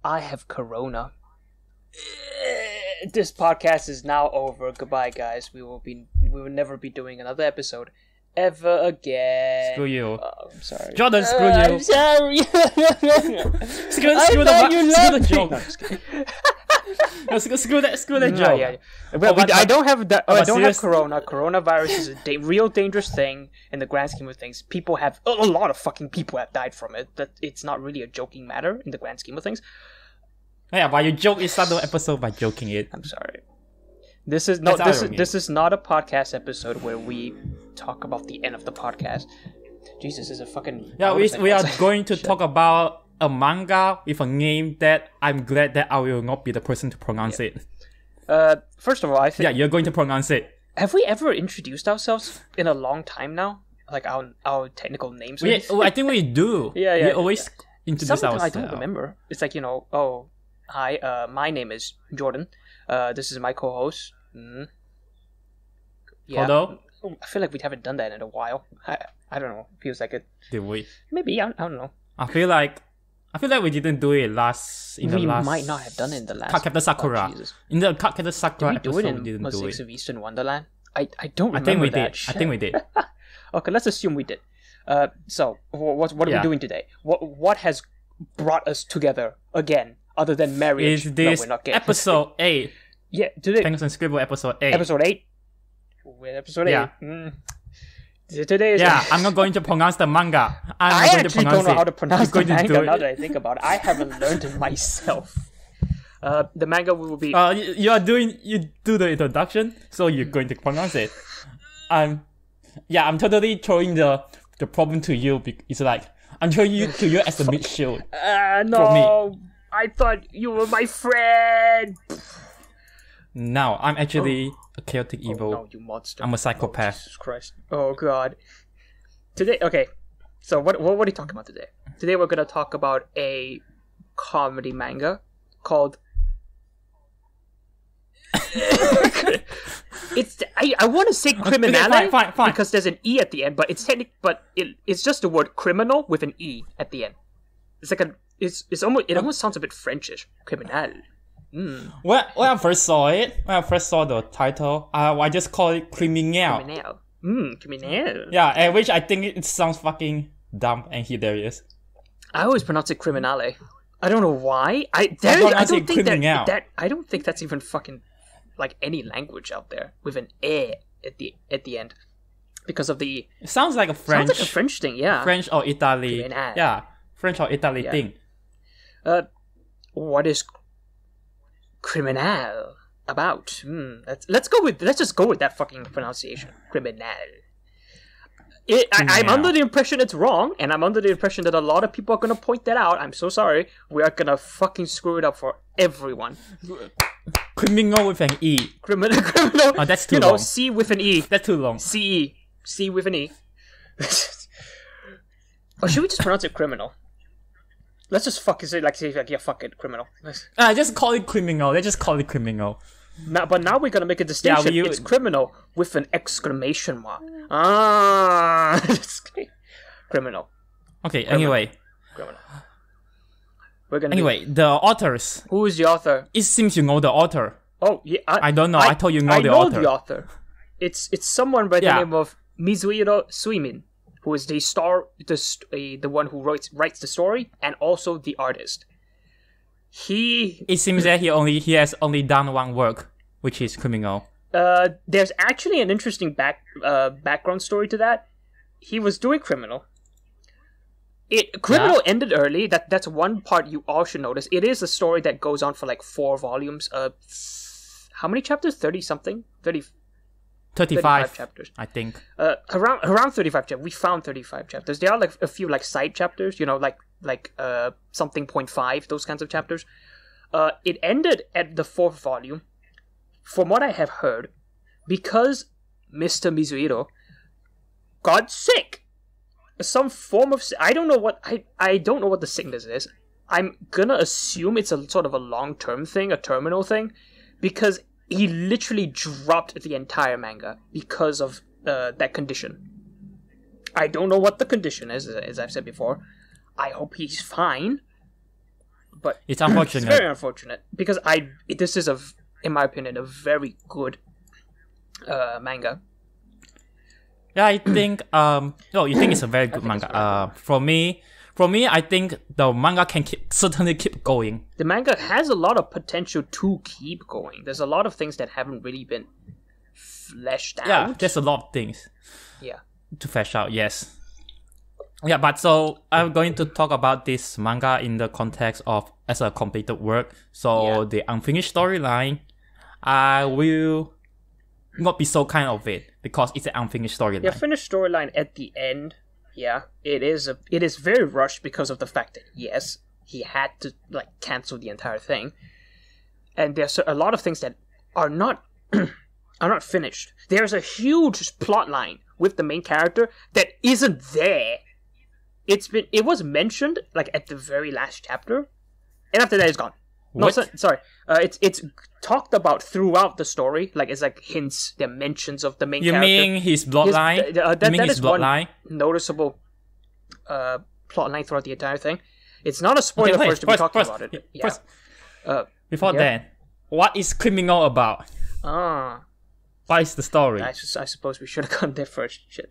I have corona. This podcast is now over. Goodbye, guys. We will never be doing another episode ever again. Screw you. Oh, I'm sorry. Jordan, screw you. I'm sorry. screw the joke. No, just kidding. No, screw that joke. Yeah. But I don't have that. I don't have corona. Coronavirus is a real dangerous thing in the grand scheme of things. People have a lot of fucking people have died from it. But it's not really a joking matter in the grand scheme of things. Yeah, but you joke. You start the episode by joking it. I'm sorry. This is not a podcast episode where we talk about the end of the podcast. Jesus, this is a fucking... Yeah, we are going to talk about a manga with a name that I'm glad that I will not be the person to pronounce it. First of all, I think... Yeah, you're going to pronounce it. Have we ever introduced ourselves in a long time now? Like our technical names? I think we do. Yeah. We always introduce ourselves. I don't remember. It's like, hi, my name is Jordan. This is my co-host. Yeah. Although, I feel like we haven't done that in a while. I don't know. It feels like it. Did we? Maybe. I don't know. I feel like we didn't do it last. We might not have done it in the last. Cardcaptor Sakura. In the Cardcaptor Sakura did we do it episode, we didn't do it. Of Eastern Wonderland? I don't remember that. I think we did. Okay, let's assume we did. So what are we doing today? What has brought us together again, other than marriage? Is this episode 8? Yeah, today. Penguins and Scribble episode 8. Episode 8? Wait, episode 8? Yeah. Today is... Yeah, I'm not going to pronounce the manga. I actually don't know how to pronounce the manga now that I think about it. I haven't learned it myself. The manga will be... You do the introduction, so you're going to pronounce it. I'm totally throwing the problem to you. It's like, I'm throwing you to you as a mid-shield. No, I thought you were my friend. No, I'm actually a chaotic evil. No, you monster. I'm a psychopath. Oh, Jesus Christ. Oh, God. Today, okay. So, what are we talking about today? Today, we're going to talk about a comedy manga called... I want to say criminale fine. because there's an E at the end, but it's just the word criminal with an E at the end. It's like it almost sounds a bit Frenchish. Criminal. When I first saw the title, I just call it criminal. Criminal. Yeah, and which I think it sounds fucking dumb and hilarious. I always pronounce it criminale. I don't know why. I don't think that's even fucking like any language out there with an E at the end because of the. It sounds like a French. Sounds like a French thing, yeah. French or Italy. Criminal. Yeah, French or Italy thing. What is criminal about? Let's just go with that fucking pronunciation. Criminal. I'm under the impression it's wrong, and I'm under the impression that a lot of people are gonna point that out. I'm so sorry. We are gonna fucking screw it up for everyone. Criminal with an E. Criminal. Oh, that's too long. C with an E. That's too long. C with an E. Or should we just pronounce it criminal? Let's just fuck it, criminal. Just call it criminal. Let's just call it criminal. But now we're gonna make a distinction. Yeah, it's criminal with an exclamation mark. Criminal. Okay. Criminal. Criminal. We're gonna. The authors. Who is the author? It seems you know the author. Oh yeah. I don't know. I told you know the author. author. I know the author. It's someone by the name of Mizuiro Suimin, who is the one who writes the story and also the artist. It seems that he has only done one work, which is criminal. There's actually an interesting background story to that. He was doing criminal. Criminal ended early. That's one part you all should notice. It is a story that goes on for like 4 volumes. How many chapters? 30 something? 35 chapters, I think. Around 35 chapters. We found 35 chapters. There are like a few like side chapters, like something 0.5, those kinds of chapters. It ended at the 4th volume, from what I have heard, because Mr. Mizuiro got sick. Some form of I don't know what the sickness is. I'm gonna assume it's a sort of a long-term thing, a terminal thing, because he literally dropped the entire manga because of that condition. I don't know what the condition is, as I've said before. I hope he's fine. but it's unfortunate. It's very unfortunate because this is in my opinion, a very good manga. Yeah, I think you think it's a very good manga. For me, I think the manga can certainly keep going. The manga has a lot of potential to keep going. There's a lot of things that haven't really been fleshed out. Yeah, there's a lot of things. Yeah. To flesh out, yes. Yeah, but so I'm going to talk about this manga in the context of as a completed work. So the unfinished storyline, I will not be so kind of it because it's an unfinished storyline. Yeah, finished storyline at the end. Yeah, it is very rushed because of the fact that yes, he had to like cancel the entire thing, and there's a lot of things that are not are not finished. There's a huge plot line with the main character that isn't there. It was mentioned like at the very last chapter, and after that it's gone. What? No, sorry. It's talked about throughout the story. Like it's like hints, the mentions of the main character. You mean his bloodline? That is bloodline? one noticeable plot line throughout the entire thing. It's not a spoiler for us to be talking about it. Yeah. Before then, what is Criminal about? What is the story? I suppose we should have gone there first. Shit.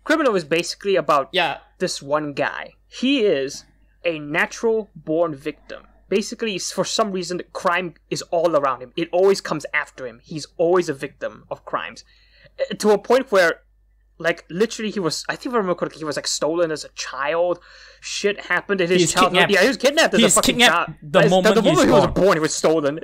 Criminal is basically about this one guy. He is a natural born victim. Basically, for some reason, crime is all around him. It always comes after him. He's always a victim of crimes. To a point where, like, literally he was, I think if I remember correctly, he was, like, stolen as a child. Shit happened in his childhood. Kidnapped. Yeah, he was kidnapped as a fucking child. The moment he was born, he was stolen.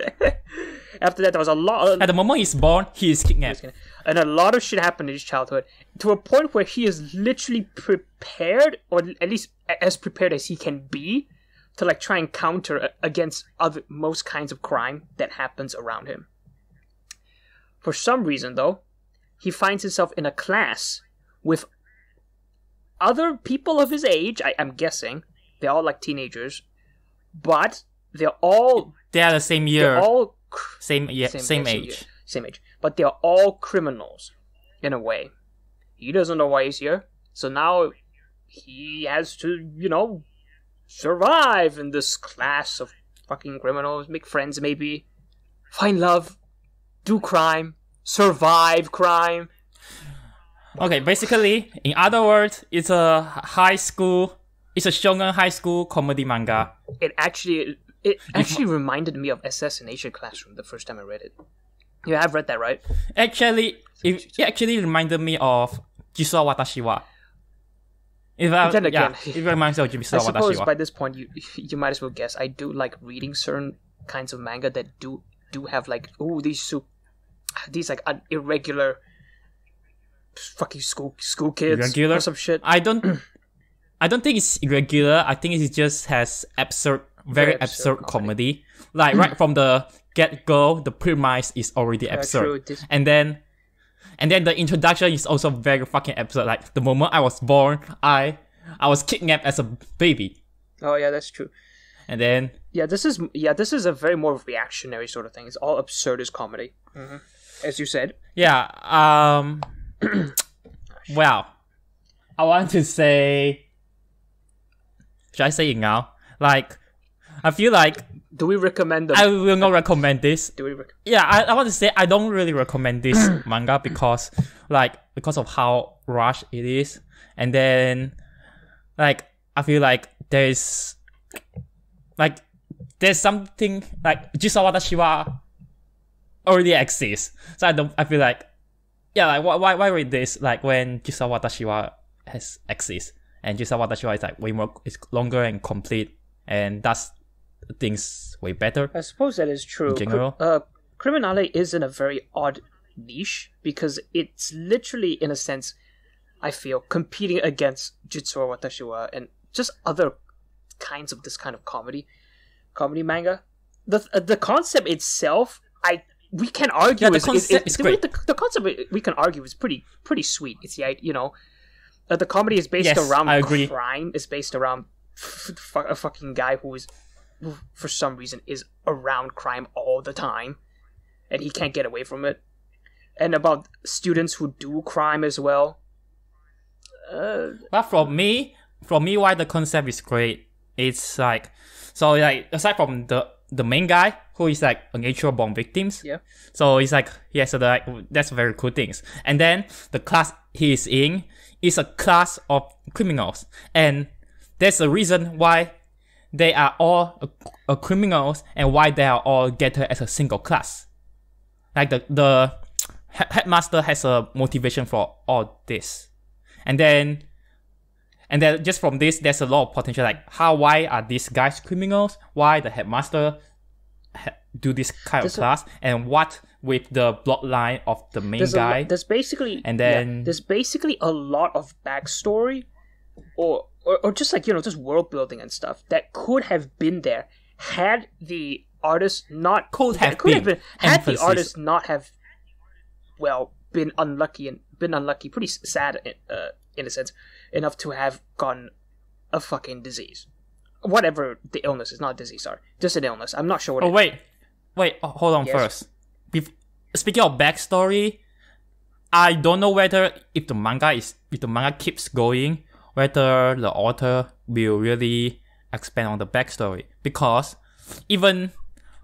After that, there was a lot. At the moment he's born, he is kidnapped. And a lot of shit happened in his childhood. To a point where he is literally prepared, or at least as prepared as he can be, to like try and counter against most kinds of crime that happens around him. For some reason, though, he finds himself in a class with other people of his age. I'm guessing they're all like teenagers, but they are the same year. They're all same age. Same age, but they're all criminals in a way. He doesn't know why he's here, so now he has to, survive in this class of fucking criminals, make friends maybe, find love, do crime, survive crime. Okay, basically, in other words, it's a shonen high school comedy manga. It actually reminded me of Assassination Classroom the first time I read it. Yeah, I've read that, right? Actually, it actually reminded me of Jisoo Watashi wa. It reminds me of Jisoo Watashi wa. I suppose by this point you might as well guess. I do like reading certain kinds of manga that do have like these like irregular fucking school kids irregular? Or some shit. I don't think it's irregular. I think it just has very absurd comedy. Like right from the get-go, the premise is already absurd. True. And then the introduction is also very fucking absurd. Like the moment I was born, I was kidnapped as a baby. Oh yeah, that's true. And then this is a very more reactionary sort of thing. It's all absurdist comedy, as you said. Yeah. Well, I want to say. Should I say it now? Like, I feel like. Do we recommend them? I will not recommend this. Yeah, I want to say I don't really recommend this manga because of how rushed it is, and then like I feel like there's something like Jisoo Watashi wa already exists, so I feel like why read this like when Jisoo Watashi wa has exists and Jisoo Watashi wa is like way more, it's longer and complete and that's things way better. I suppose that is true. In general, Criminale is in a very odd niche because it's literally, in a sense, I feel, competing against Jitsuo Watashi wa and just other kinds of this kind of comedy manga. The concept itself, we can argue the concept is great. The concept we can argue is pretty sweet. It's the comedy is based around crime. It's based around a fucking guy who for some reason is around crime all the time and he can't get away from it, and about students who do crime as well. But from me why the concept is great, it's like So like aside from the main guy who is like a natural born victims. Yeah. So it's like so like that's very cool things. And then the class he is in is a class of criminals, and there's a reason why they are all criminals and why they are all gathered as a single class. Like the headmaster has a motivation for all this, and then just from this, there's a lot of potential. Like why are these guys criminals? Why the headmaster do this kind of class, and what with the bloodline of the main guy? There's basically there's basically a lot of backstory, or just like just world building and stuff that could have been there had the artist not had the artist not have been unlucky, pretty sad in a sense, enough to have gotten a fucking disease. Whatever the illness is, not a disease, sorry. Just an illness. I'm not sure what it is. Wait, hold on first. Speaking of backstory, I don't know whether if the manga keeps going, whether the author will really expand on the backstory. Because even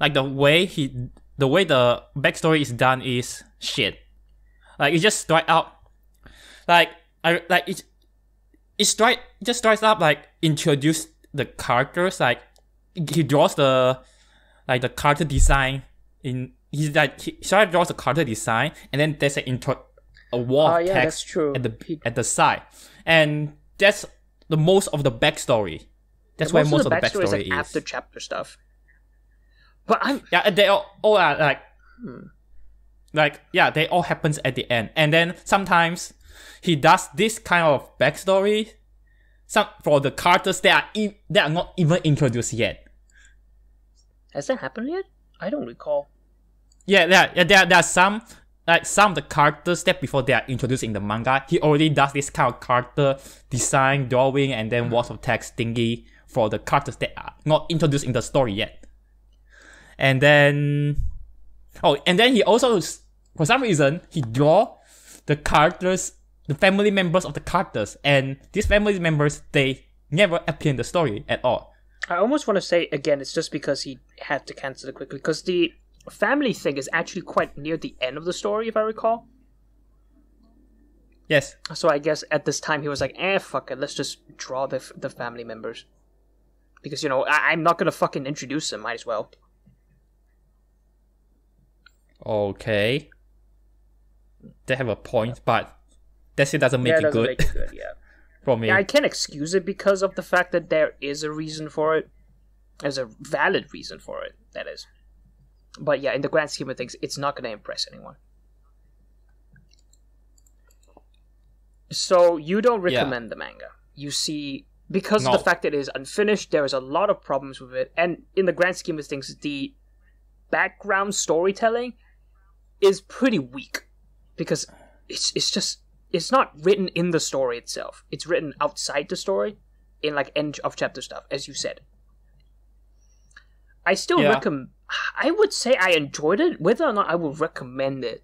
like the way the backstory is done is shit. Like it just straight out just straight up like introduce the characters. Like he draws the character design in he draws the character design, and then there's a wall of text that's true. at the side, and that's the most of the backstory. That's where most of the backstory is. Like after chapter stuff. But they all are they all happens at the end, and then sometimes he does this kind of backstory. For the characters that are not even introduced yet. Has that happened yet? I don't recall. Yeah, there are some of the characters that before they are introduced in the manga, he already does this kind of character design, drawing, and then walls of text thingy for the characters that are not introduced in the story yet. And then he also, for some reason, he draw the characters, the family members of the characters, and these family members, they never appear in the story at all. I almost want to say, again, it's just because he had to cancel it quickly, because the family thing is actually quite near the end of the story, if I recall. Yes. So I guess at this time he was like, fuck it, let's just draw the family members. Because, I'm not gonna fucking introduce them, might as well. Okay. They have a point, but that still doesn't make it good. Yeah. For me. Yeah, I can't excuse it because of the fact that there is a reason for it. There's a valid reason for it, that is. But yeah, in the grand scheme of things, it's not going to impress anyone. So you don't recommend the manga. You see, because of the fact that it is unfinished, there is a lot of problems with it. And in the grand scheme of things, the background storytelling is pretty weak. Because it's not written in the story itself. It's written outside the story, in like end of chapter stuff, as you said. I still recommend. I would say I enjoyed it. Whether or not I would recommend it,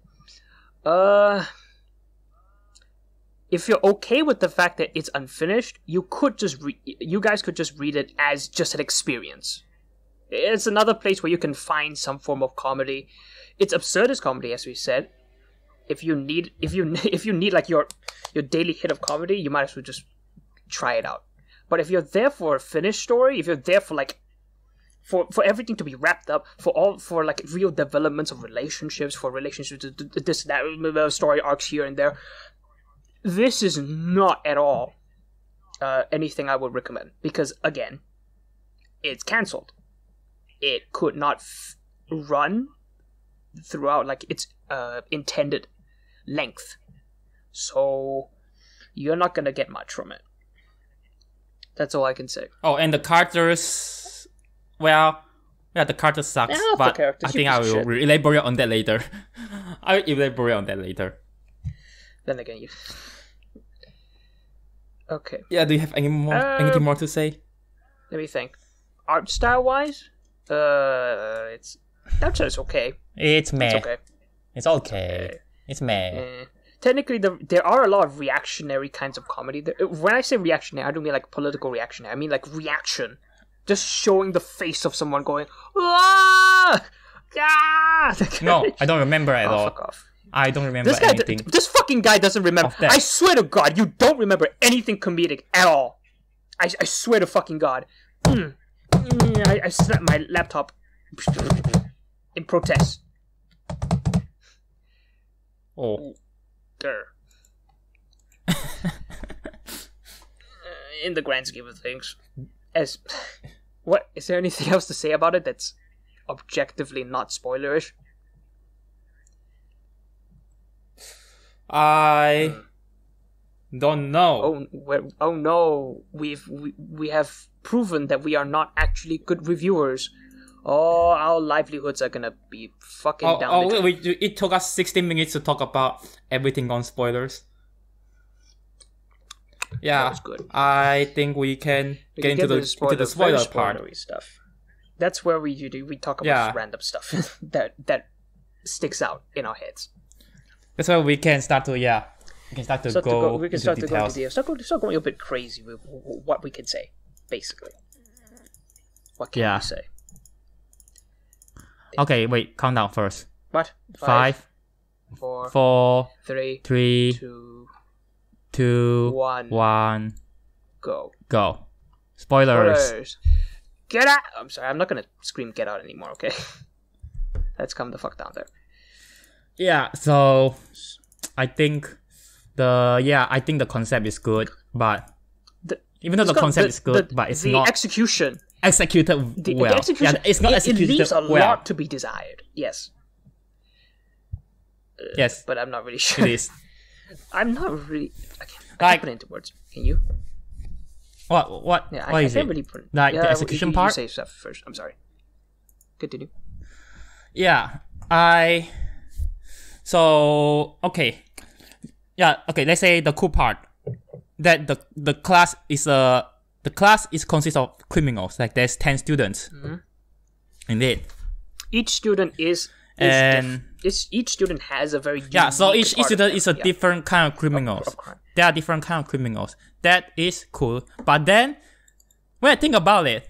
if you're okay with the fact that it's unfinished, you guys could just read it as just an experience. It's another place where you can find some form of comedy. It's absurdist comedy, as we said. If you need like your daily hit of comedy, you might as well just try it out. But if you're there for a finished story, if you're there for like for everything to be wrapped up, for like real developments of relationships, for relationships to this that story arcs here and there, this is not at all anything I would recommend, because again, it's cancelled. It could not run throughout like its intended length, so you're not gonna get much from it. That's all I can say. Oh, and the characters, the character sucks, but I think I will elaborate on that later. I will elaborate on that later. Then again, you. Okay. Yeah, do you have anything more to say? Let me think. Art style wise, it's okay. It's meh. It's okay. It's okay. It's meh. Technically, there are a lot of reactionary kinds of comedy. When I say reactionary, I don't mean like political reactionary. I mean like reaction just showing the face of someone going, ah! Ah! No, I don't remember at all. Fuck off. I don't remember This guy, anything. this fucking guy doesn't remember. I swear to God, you don't remember anything comedic at all. I swear to fucking God. I slapped my laptop in protest. Oh. In the grand scheme of things, what is there anything else to say about it that's objectively not spoilerish? I don't know. Oh no, we have proven that we are not actually good reviewers. Oh, our livelihoods are gonna be fucking down. It took us 16 minutes to talk about everything on spoilers. Yeah, that was good. I think we can get into the spoiler part. Stuff. That's where we talk about random stuff that sticks out in our heads. That's where we can start to go into details. Start going a bit crazy with what we can say, basically. What can we say? Okay, wait, count down first. What? 5, 4, 3, 2, 1, go. Spoilers. Get out! I'm sorry, I'm not gonna scream get out anymore, okay? Let's calm the fuck down there. Yeah, so I think the concept is good, but even though the concept is good, but it's not executed well. The execution, it's not executed well. It leaves a well. lot to be desired. Yes. Yes, but I'm not really sure. It is. I'm not really. I can't put it into words. Can you? What? Yeah, what I is can't it? really put it. Like the execution part? You say stuff first. I'm sorry. Continue. Yeah, okay. Yeah, okay. Let's say the cool part that the class is consists of criminals. Like there's 10 students. Mm-hmm. Indeed. Each student each student has a very so each student is a different kind of criminals. There are different kind of criminals. That is cool. But then when I think about it,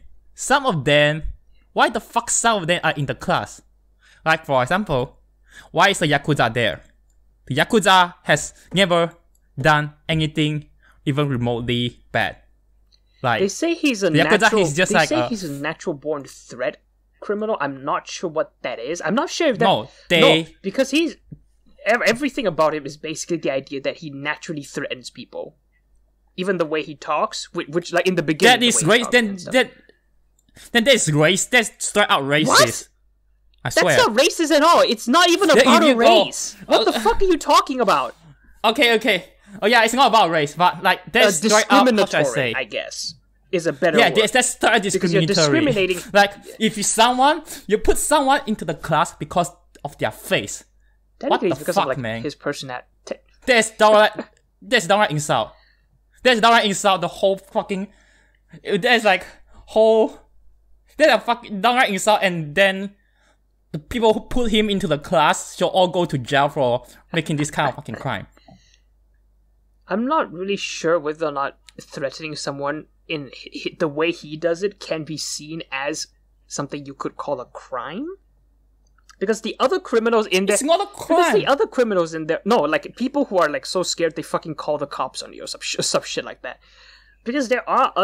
why the fuck some of them are in the class? Like for example, why is the Yakuza there? The Yakuza has never done anything even remotely bad. Like they say he's a natural born threat criminal. I'm not sure what that is. I'm not sure if that because he's everything about him is basically the idea that he naturally threatens people. Even the way he talks, which like in the beginning, that is race. Then that is race. That's straight out racist. What? I swear. That's not racist at all. It's not even about a race. What the fuck are you talking about? Okay. Oh yeah, it's not about race, but like that's straight out. How should I say? I guess is a better word. Yeah, that's straight discriminatory. Because you're discriminating. Like if you put someone into the class because of their face. What the fuck, man? His personality. That's downright insult. That's downright insult. The whole fucking. That's a fucking downright insult, and then the people who put him into the class should all go to jail for making this kind of fucking crime. I'm not really sure whether or not threatening someone in the way he does it can be seen as something you could call a crime. Because the other criminals in there... It's not a crime! Because the other criminals in there... No, like, people who are, like, so scared they fucking call the cops on you or some shit like that. Because there are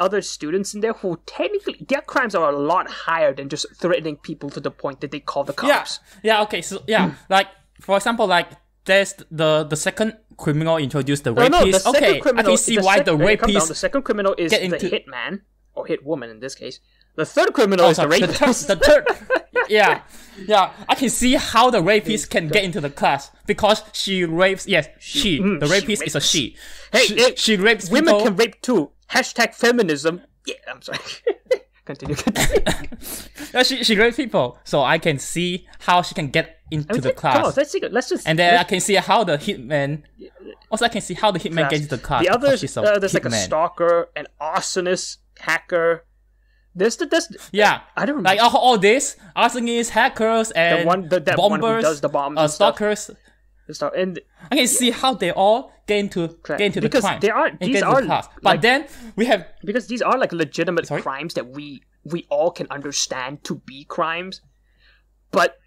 other students in there who technically... Their crimes are a lot higher than just threatening people to the point that they call the cops. Yeah, okay, so, yeah. Like, for example, like, there's the second criminal introduced the rapist. Okay, I can see why the rapist... The second criminal is the hitman, or hit woman in this case. The third criminal is the rapist. The third... Yeah, I can see how the rapist can get into the class because she rapes. Yes, the rapist is a she. Hey, she rapes people. Women can rape too. #feminism. Yeah, I'm sorry. Continue. Yeah, she rapes people, so I can see how she can get into the class. Come on, let's just. And then I can see how the hitman. Also, I can see how the hitman gets into the class. The others, there's like a stalker, an arsonist, hacker. This I don't like all this arsonists, hackers, and that bombers, one who does the bombs, stalkers. And I can see how they all get into the crime. These are class. But then we have because these are like legitimate crimes that we we all can understand to be crimes, but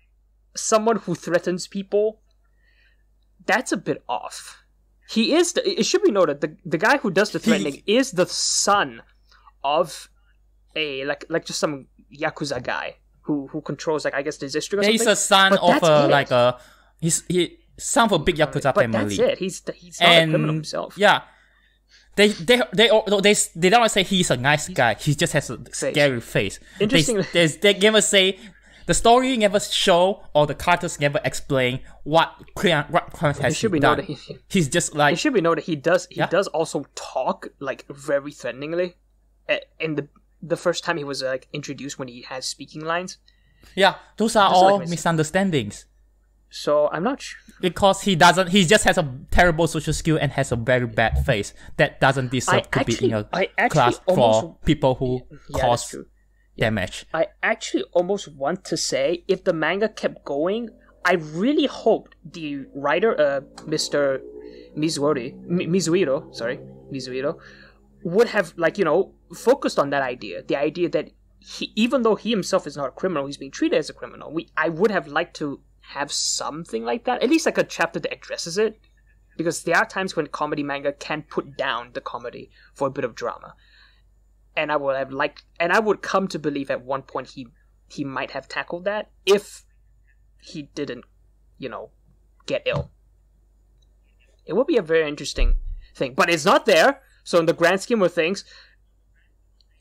someone who threatens people, that's a bit off. It should be noted, the guy who does the threatening is the son of a like just some Yakuza guy who controls, like, I guess the district or something. He's a son of he's son of a big Yakuza family. That's it. He's not a criminal himself. Yeah. They don't say he's a nice guy. He just has a scary face. Interestingly, they never say, the story never show, or the characters never explain what crimes has he done. He's just like, it should be noted he does also talk like very threateningly. In the first time he was like introduced, when he has speaking lines. Yeah, those are all misunderstandings. So I'm not sure. Because he just has a terrible social skill and has a very bad face that doesn't deserve to be in a class for people who cause damage. I actually almost want to say, if the manga kept going, I really hoped the writer, Mr. Mizuiro, would have, like, focused on that idea. The idea that even though he himself is not a criminal, he's being treated as a criminal. I would have liked to have something like that, at least like a chapter that addresses it, because there are times when comedy manga can put down the comedy for a bit of drama, and I would come to believe at one point he might have tackled that if he didn't, get ill. It would be a very interesting thing, but it's not there. So in the grand scheme of things,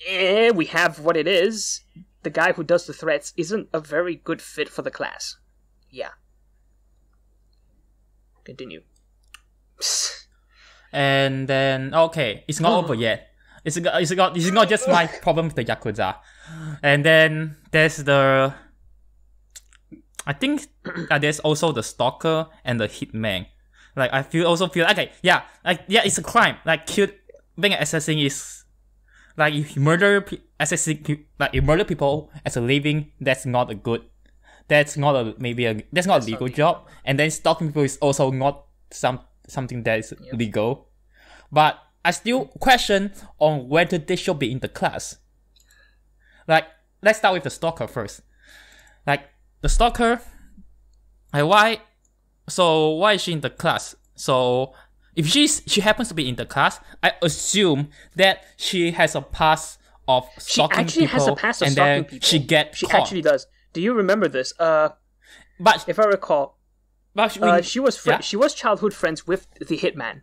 we have what it is. The guy who does the threats isn't a very good fit for the class. Yeah. Continue. And then, okay, it's not over yet. It's not just my problem with the Yakuza. And then there's I think there's also the stalker and the hitman. Like, I also feel okay, it's a crime. Like, being an assassin is like, you murder people as a living. That's not a legal job. And then stalking people is also not something that is legal. But I still question on whether they should be in the class. Like, let's start with the stalker first. Like, the stalker, why is she in the class? So if she happens to be in the class, I assume that she has a past of stalking people. She actually has a past of stalking people. She caught. Actually does. Do you remember this? But if I recall, she was childhood friends with the hitman.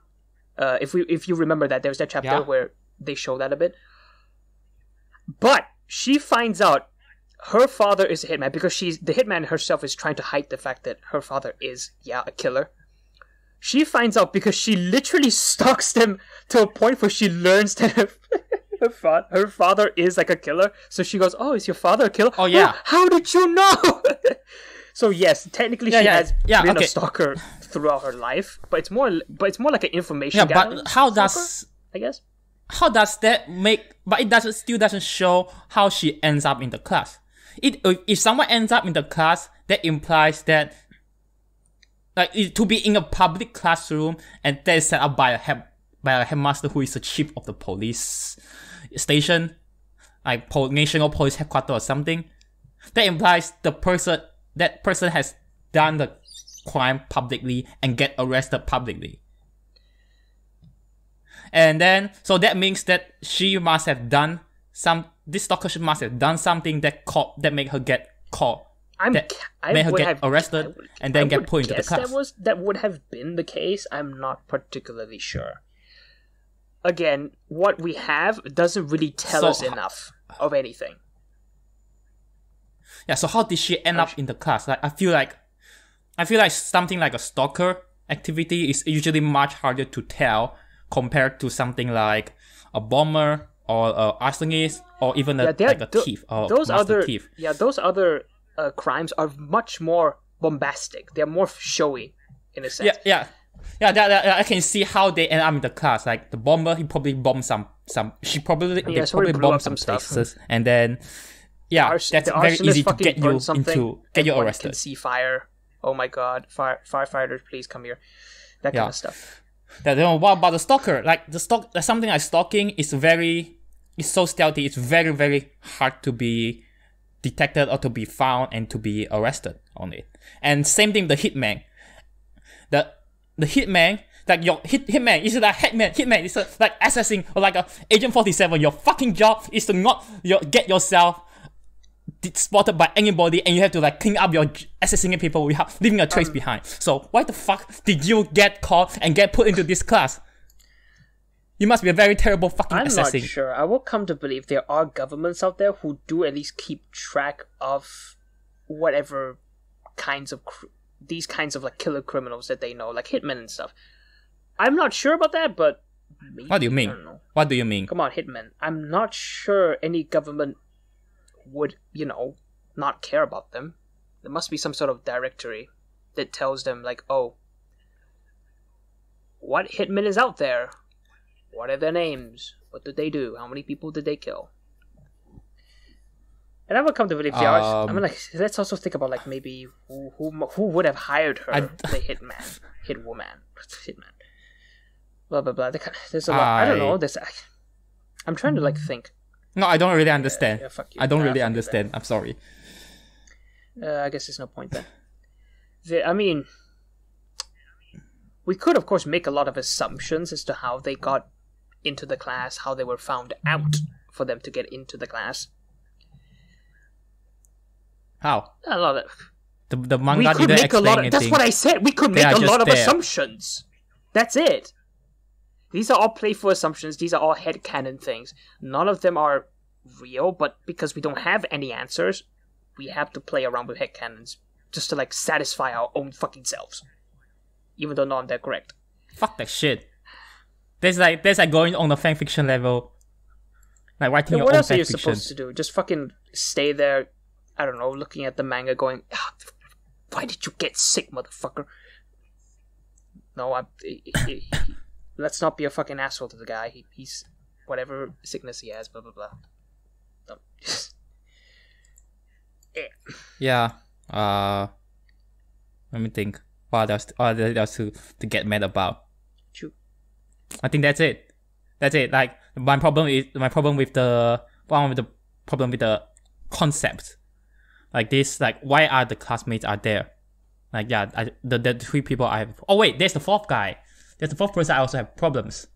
If you remember that, there was that chapter where they show that a bit. But she finds out her father is a hitman, because the hitman herself is trying to hide the fact that her father is a killer. She finds out because she literally stalks them to a point where she learns that her father is like a killer. So she goes, "Oh, is your father a killer?" Oh yeah. How did you know? So yes, technically she has been a stalker throughout her life, but it's more like an information gathering. But how does, I guess, how does that make? But it still doesn't show how she ends up in the class. If someone ends up in the class, that implies that, like, to be in a public classroom and that is set up by a headmaster who is the chief of the police station, like national police headquarters or something. That implies that person has done the crime publicly and get arrested publicly. And then, so that means that she must have done this stalker must have done something that made her get caught. Made her get arrested and then get put into the class. That would have been the case. I'm not particularly sure. Again, what we have doesn't really tell us enough of anything. Yeah, so how did she end up in the class? Like, I feel like something like a stalker activity is usually much harder to tell compared to something like a bomber or an arsonist or even a thief or master thief. Yeah, those other crimes are much more bombastic. They're more showy in a sense. Yeah. I can see how they end up in the class. Like the bomber, he probably bombed they probably bombed some places, and then that's very easy to get you arrested. Can see fire. Oh my god, firefighters, please come here. That kind of stuff. What about the stalker? Like something like stalking is it's so stealthy. It's very, very hard to be detected or to be found and to be arrested on it. And same thing, the hitman. The hitman, like your hitman is like hitman is like assassin or like a Agent 47. Your fucking job is to not get yourself spotted by anybody, and you have to like clean up your assassinating people without leaving a trace behind. So why the fuck did you get caught and get put into this class? You must be a very terrible fucking assassin. I'm not sure. I will come to believe there are governments out there who do at least keep track of whatever kinds of these kinds of like killer criminals that they know, like hitmen and stuff. I'm not sure about that, but maybe, what do you mean? I don't know. What do you mean? Come on, hitmen. I'm not sure any government would, not care about them. There must be some sort of directory that tells them, like, oh, what hitman is out there? What are their names? What did they do? How many people did they kill? And I would come to believe they are. I mean, like, let's also think about like maybe who would have hired her, the hitwoman. Blah blah blah. There's a lot. I don't know. I'm trying to like think. No, I don't really understand. Fuck you. I don't really understand. I'm sorry. I guess there's no point then. I mean, we could of course make a lot of assumptions as to how they got into the class, how they were found out for them to get into the class. How? A lot of the manga didn't explain anything. That's what I said. We could make a lot of assumptions. That's it. These are all playful assumptions. These are all headcanon things. None of them are real, but because we don't have any answers, we have to play around with headcanons just to like satisfy our own fucking selves. Even though none of them are correct. Fuck that shit. There's like going on the fanfiction level. Like writing your own fanfiction. What else are you supposed to do? Just fucking stay there, I don't know, looking at the manga going, why did you get sick, motherfucker? No, let's not be a fucking asshole to the guy. He's whatever sickness he has, blah blah blah. No. Yeah. Let me think. What else to get mad about? True. I think that's it. Like my problem with the concept. Like this, like why are the classmates are there? Like the three people I have. Oh wait, there's the fourth guy. There's the fourth person I also have problems.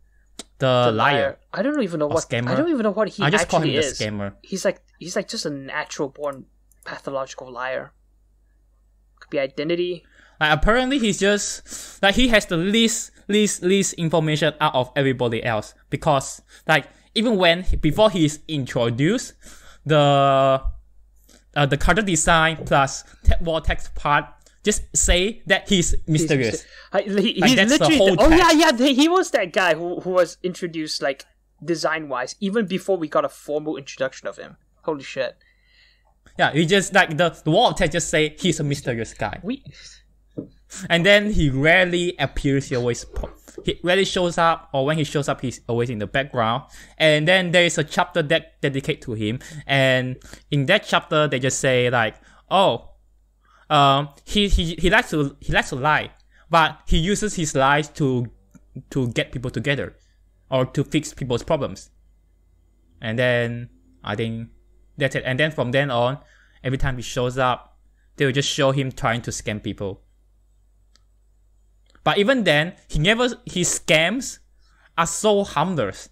The liar. I don't even know what scammer. I don't even know what he I just actually call him is. The scammer. He's like just a natural born pathological liar. Could be identity. Like apparently he's just like he has the least information out of everybody else, because like even before he is introduced, the character design plus wall text part just say that he's mysterious. He's that's literally. the whole text. He was that guy who was introduced like design wise even before we got a formal introduction of him. Holy shit! Yeah, he just like the wall of text just say he's a mysterious guy. And then he rarely appears. He rarely shows up, or when he shows up, he's always in the background. And then there is a chapter that dedicated to him, and in that chapter they just say like, oh, he likes to lie, but he uses his lies to get people together, or to fix people's problems. And then I think that's it. And then from then on, every time he shows up, they will just show him trying to scam people. But even then, his scams are so harmless.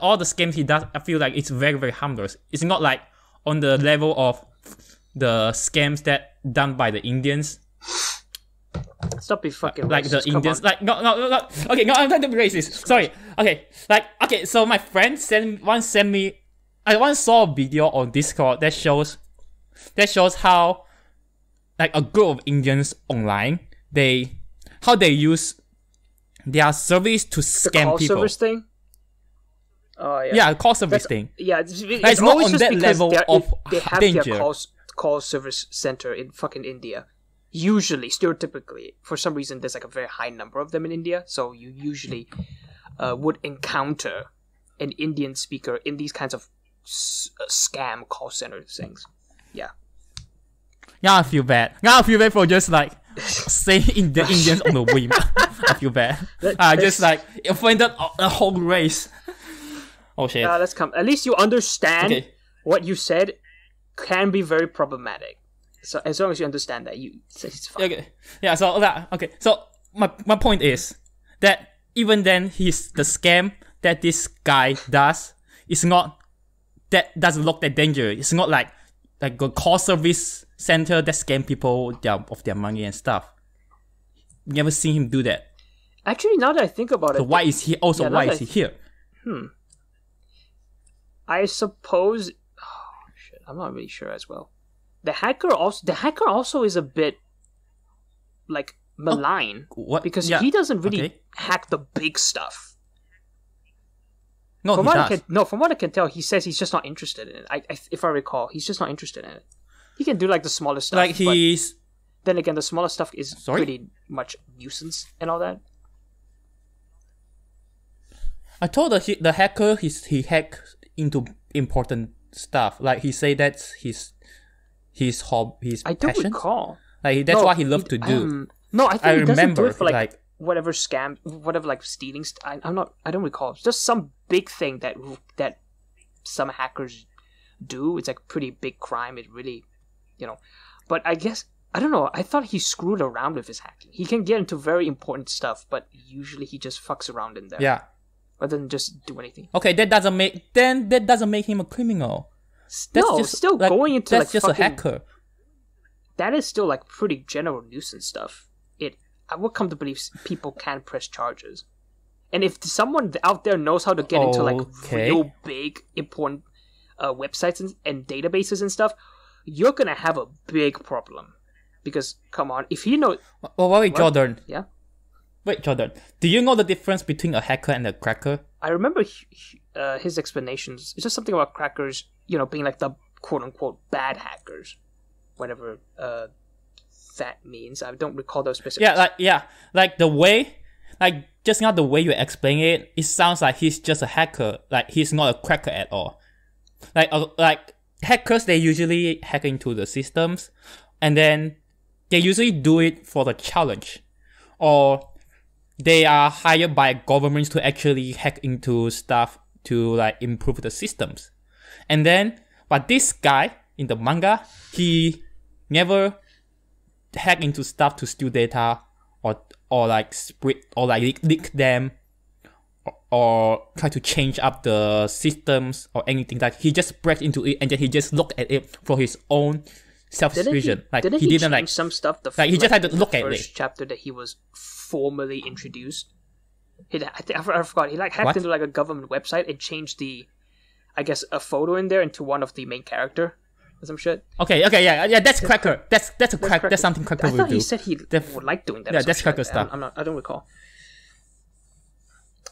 All the scams he does, I feel like it's very, very harmless. It's not like on the level of the scams that done by the Indians. Stop being fucking like racist. The Indians, like no. Okay, no, I'm trying to be racist. Sorry. Okay. So my friend sent me. I once saw a video on Discord that shows how like a group of Indians online how they use their service to scam call people. Service thing? Oh yeah. Yeah, call service thing. Yeah, it's not on that level of they have danger. Their call service center in fucking India. Usually, stereotypically, for some reason, there's like a very high number of them in India. So you usually would encounter an Indian speaker in these kinds of scam call center things. Yeah. Now I feel bad. For just like saying the Indians on the whim. I feel bad. I just like offended a whole race. Oh shit. Let's come. At least you understand Okay. what you said can be very problematic. So as long as you understand that, it's fine. Okay. Yeah. So that. Okay. So my point is that even then, the scam that this guy does is not that doesn't look that dangerous. It's not like a call service center that scam people of their money and stuff. Never seen him do that. Actually, now that I think about it, So why is he here? I suppose. Oh shit! I'm not really sure as well. The hacker also is a bit like malign What? because Yeah. he doesn't really hack the big stuff. No, From he what does. from what I can tell, he says he's just not interested in it. If I recall, he's just not interested in it. He can do like the smaller stuff. Like he's. But then again, the smaller stuff is Sorry? pretty much nuisance and all that. I told the hacker he hacked into important stuff. Like he say that's his I don't passion. recall. Like that's what he loved to do. No, I think I he doesn't do remember, it for like whatever scam, whatever like stealing. I don't recall. It's just some big thing that some hackers do. It's like a pretty big crime. It really, But I guess I don't know. I thought he screwed around with his hacking. He can get into very important stuff, but usually he just fucks around in there. Yeah. Rather than just do anything. Okay, that doesn't make him a criminal. Still like, going into that's like just fucking, a hacker. That is still like pretty general nuisance stuff. I would come to believe people can press charges, and if someone out there knows how to get into like real big important websites and databases and stuff, you're gonna have a big problem. Because come on, if you know, Wait, Jordan. Yeah. Wait, Jordan. Do you know the difference between a hacker and a cracker? I remember his explanations. It's just something about crackers, being like the quote unquote bad hackers, whatever that means. I don't recall those specifics. Like the way, like just now the way you explain it, it sounds like he's just a hacker. Like he's not a cracker at all. Like hackers, they usually hack into the systems, and then they usually do it for the challenge, or they are hired by governments to actually hack into stuff to like improve the systems. And then, but this guy in the manga, he never hack into stuff to steal data or like split or like leak them or try to change up the systems or anything. Like he just breaks into it and then he just looked at it for his own self-vision. Didn't he change some stuff? He just had to look at it. First chapter that he was formally introduced. I forgot. He like hacked into like a government website and changed a photo in there into one of the main character or some shit. Okay, yeah. That's cracker. That's a crack. That's something cracker would do. I thought he said he would like doing that. Yeah, that's cracker stuff. I don't recall.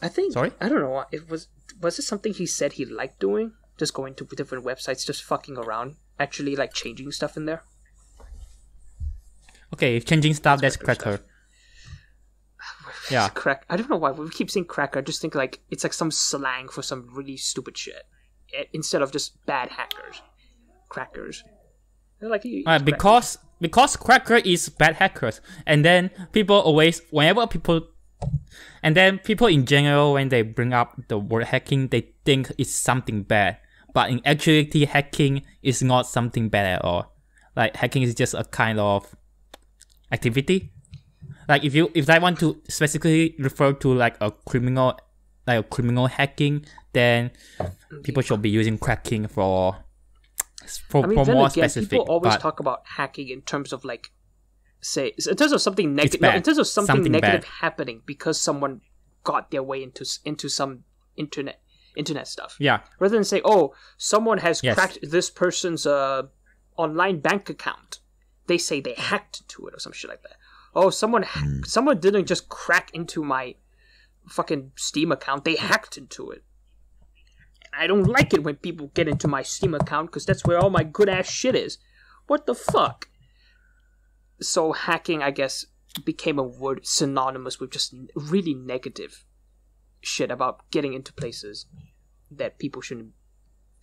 I think. Sorry? I don't know. Was it something he said he liked doing? Just going to different websites, just fucking around, actually like changing stuff in there. Okay, changing stuff. That's cracker. Yeah. Crack. I don't know why we keep saying cracker. I just think like it's like some slang for some really stupid shit instead of just bad hackers. Crackers. They're like because cracker is bad hackers, and then people in general, when they bring up the word hacking, they think it's something bad. But in actuality, hacking is not something bad at all. Like hacking is just a kind of activity. Like if I want to specifically refer to like a criminal hacking, then people should be using cracking for more specific. People always talk about hacking in terms of like, say, in terms of something negative. No, in terms of something negative bad happening because someone got their way into some internet stuff. Yeah. Rather than say, oh, someone has cracked this person's online bank account, they say they hacked into it or some shit like that. Oh, someone didn't just crack into my fucking Steam account; they hacked into it. I don't like it when people get into my Steam account because that's where all my good ass shit is. What the fuck? So hacking, I guess, became a word synonymous with just really negative shit about getting into places that people shouldn't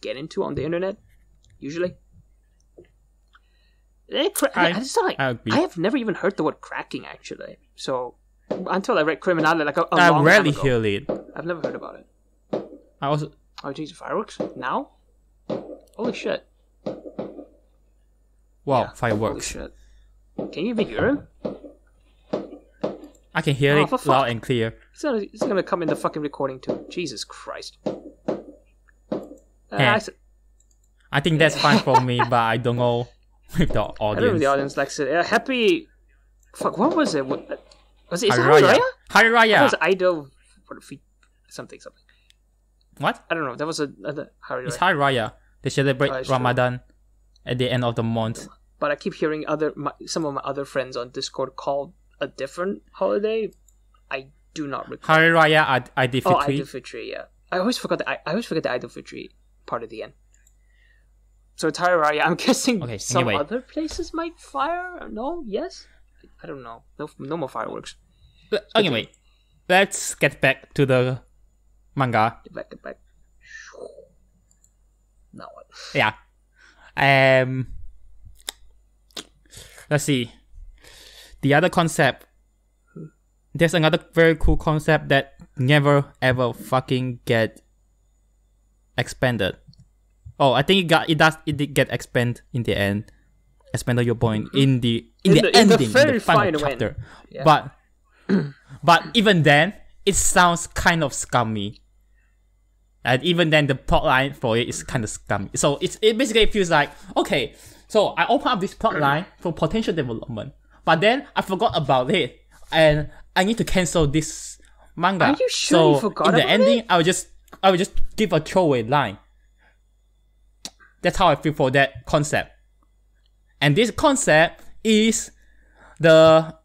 get into on the internet, usually. I have never even heard the word cracking, actually. So, until I read Criminality, like a long I rarely time ago, hear it. I've never heard about it. Oh, geez, fireworks now? Holy shit! Wow, Yeah, fireworks. Holy shit! Can you even hear him? I can hear Oh, it for fuck. loud and clear. It's gonna come in the fucking recording too. Jesus Christ! Yeah. I think that's fine for me, but I don't know with the I don't know if audience. the audience likes it. Happy. Fuck. What was it? Was it? Is it Hari Raya. Hari Raya? Hari That Raya. was Idol. Something. What? I don't know. That was another Hari It's Raya. Hari Raya. They celebrate Oh, it's true. Ramadan at the end of the month. But I keep hearing some of my other friends on Discord call a different holiday. I do not recall. Hari Raya Aidil Oh, Fitri. Idol Fitri. Yeah, I always forget the Idol Fitri part at the end. So it's Hari Raya. I'm guessing Okay, some anyway. other places might fire. No, yes. I don't know. No more fireworks. Anyway, let's get back to the manga. Get back. Now what? Yeah. Let's see. The other concept. There's another very cool concept that never ever fucking get expanded. Oh, I think it did get expanded in the end. Expanded your point in the ending, very the final final chapter. end. Yeah. But even then, it sounds kind of scummy. And even then, the plotline for it is kind of scummy. So it basically feels like, okay, so I open up this plotline for potential development, but then I forgot about it, and I need to cancel this manga. Are you sure you forgot in the about ending, it? I would just give a throwaway line. That's how I feel for that concept. And this concept is the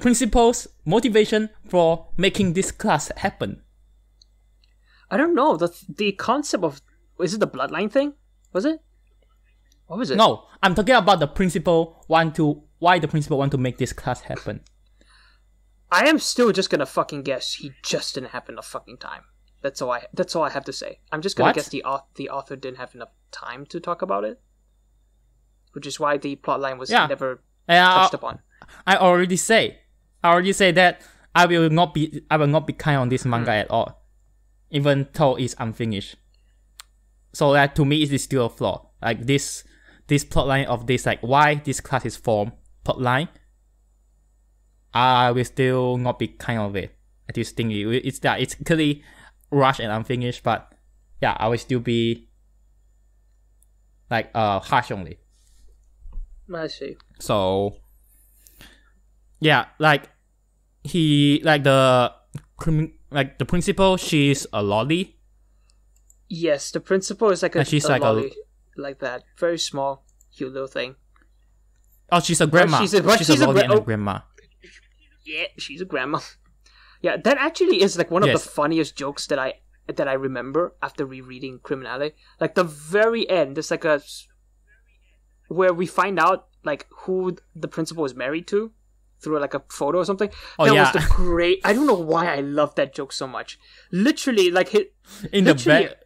principal's motivation for making this class happen. I don't know. The concept of, is it the bloodline thing? Was it? What was it? No, I'm talking about the principal why the principal want to make this class happen. I am still just gonna fucking guess he just didn't have enough fucking time. That's all I have to say. I'm just gonna What? guess the author didn't have enough time to talk about it, which is why the plotline was never touched upon. I already say that I will not be kind on this manga at all, even though it's unfinished. So that to me it is still a flaw. Like this plotline of this, like why this class is formed plotline, I will still not be kind of it. I just think it's clearly rushed and unfinished, but yeah, I will still be like harsh on it. I see. So yeah, like the principal, she's a lolly. Yes, the principal is like And she's like lolly, like that, very small, cute little thing. Oh, she's a grandma. she's She's a lolly and a oh. grandma. Yeah, she's a grandma. Yeah, that actually is like one of Yes. the funniest jokes that I remember after rereading Criminale. Like the very end, there's like where we find out like who the principal is married to through like a photo or something. Oh, that yeah. was the great. I don't know why I love that joke so much. Literally, like In the literally, back.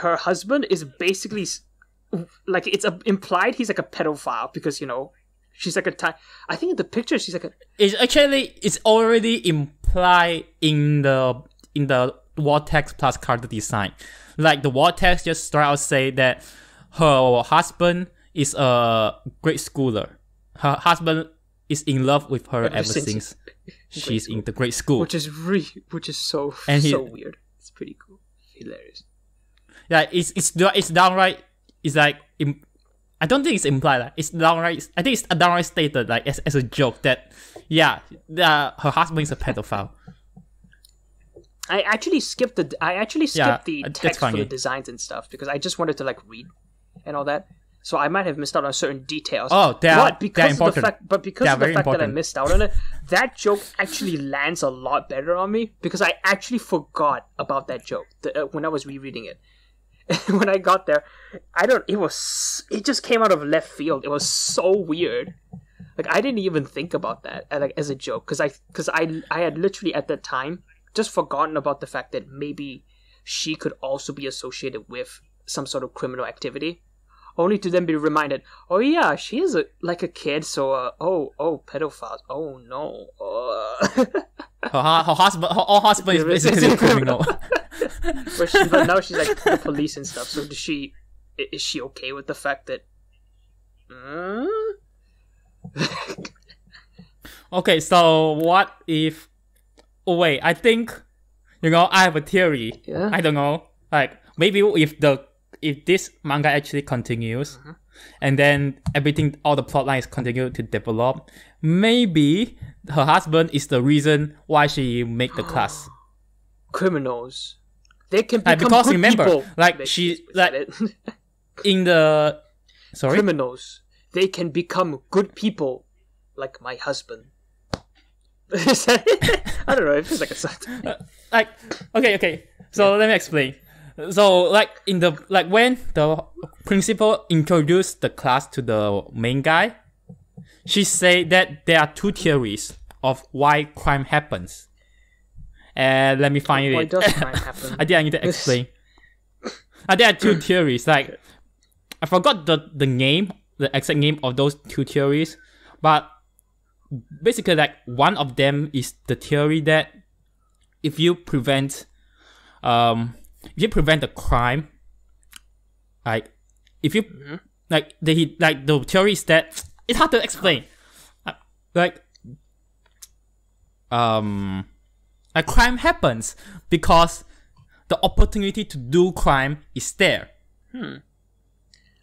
her husband is basically like it's implied he's like a pedophile because she's like I think in the picture she's like a. It's already implied in the wall text plus card design. Like the wall text just start out say that her husband is a grade schooler. Her husband is in love with her ever since she's in the grade school. Which is so And so weird. It's pretty cool, hilarious. Yeah, it's downright. It's like I don't think it's implied. Like, it's downright. I think it's downright stated like as a joke that her husband is a pedophile. I actually skipped the that's text for fine. the designs and stuff because I just wanted to like read and all that. So I might have missed out on certain details. Oh, but because important. of the fact that I missed out on it, that joke actually lands a lot better on me because I actually forgot about that joke when I was rereading it. When I got there, it just came out of left field. It was so weird. Like I didn't even think about that as a joke because I had literally at that time just forgotten about the fact that maybe she could also be associated with some sort of criminal activity. Only to then be reminded, oh yeah, she is like a kid, so pedophiles. Oh no. Her husband is basically a criminal. But now she's like the police and stuff. So is she okay with the fact that? Okay, so what if? Oh wait, I think I have a theory. Yeah. I don't know. Like maybe if this manga actually continues, and then all the plot lines continue to develop, maybe her husband is the reason why she make the class. Criminals, they can become because good remember, people. like she like in the criminals, they can become good people, like my husband. I don't know. It feels like a sentence. Okay. So let me explain. So like when the principal introduced the class to the main guy, she said that there are two theories of why crime happens. And let me find it. Why does crime happen? I think I need to explain. There are two theories. Like I forgot the name, the exact name of those two theories, but basically like one of them is the theory that if you prevent the crime, like if you like the theory is that it's hard to explain. Crime happens because the opportunity to do crime is there.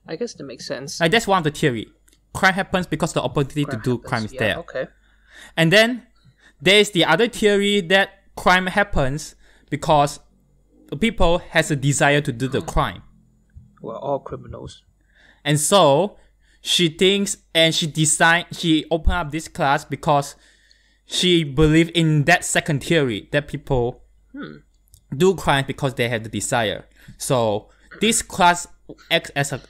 I guess that makes sense. Like that's one of the theory. Crime happens because the opportunity to do crime is there. Okay. And then there's the other theory that crime happens because people has a desire to do the crime. We're all criminals. And so she thinks and she opened up this class because she believed in that second theory that people do crime because they have the desire. So this class acts as a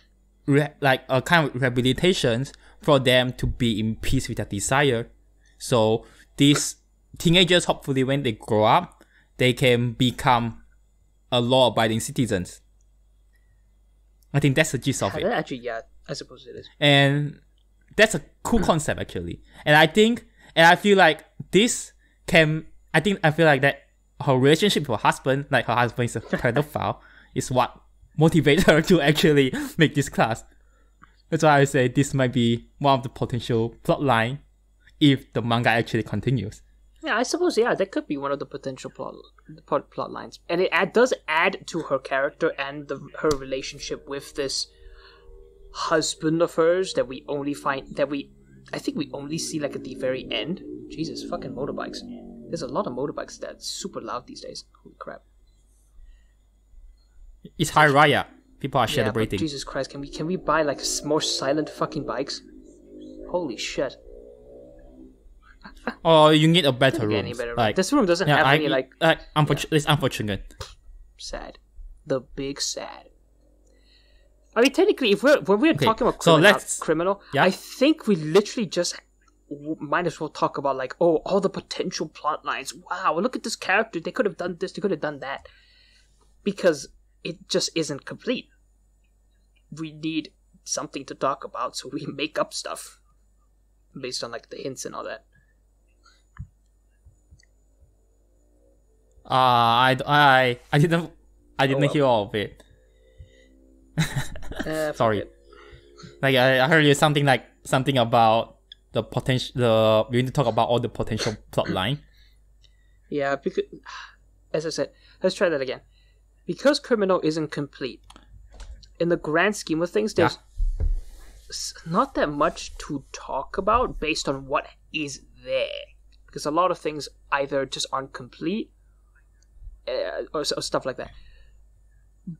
kind of rehabilitation for them to be in peace with their desire. So these teenagers, hopefully when they grow up, they can become a law-abiding citizens. I think that's the gist of it. Actually, yeah, I suppose it is. And that's a cool concept actually. And I feel like that her relationship with her husband, like her husband is a pedophile, is what motivates her to actually make this class. That's why I say this might be one of the potential plot line if the manga actually continues. Yeah, I suppose, that could be one of the potential plot lines. And it does add to her character and her relationship with this husband of hers that we only I think we only see like at the very end. Jesus, fucking motorbikes. There's a lot of motorbikes that's super loud these days. Holy crap. It's Hari Raya. People are celebrating. But Jesus Christ, can we buy like more silent fucking bikes? Holy shit. Or you need a better room. Like, this room doesn't have any like... It's unfortunate. Sad. The big sad. I mean, technically, when we're talking about criminal, I think we literally just might as well talk about like, all the potential plot lines. Wow, look at this character. They could have done this. They could have done that. Because it just isn't complete. We need something to talk about, so we make up stuff based on like the hints and all that. I didn't hear all of it. Sorry. Like I heard you something about the potential. We need to talk about all the potential plot line. Yeah, because as I said, let's try that again. Because Criminal isn't complete, in the grand scheme of things, there's not that much to talk about based on what is there. Because a lot of things either just aren't complete, or stuff like that.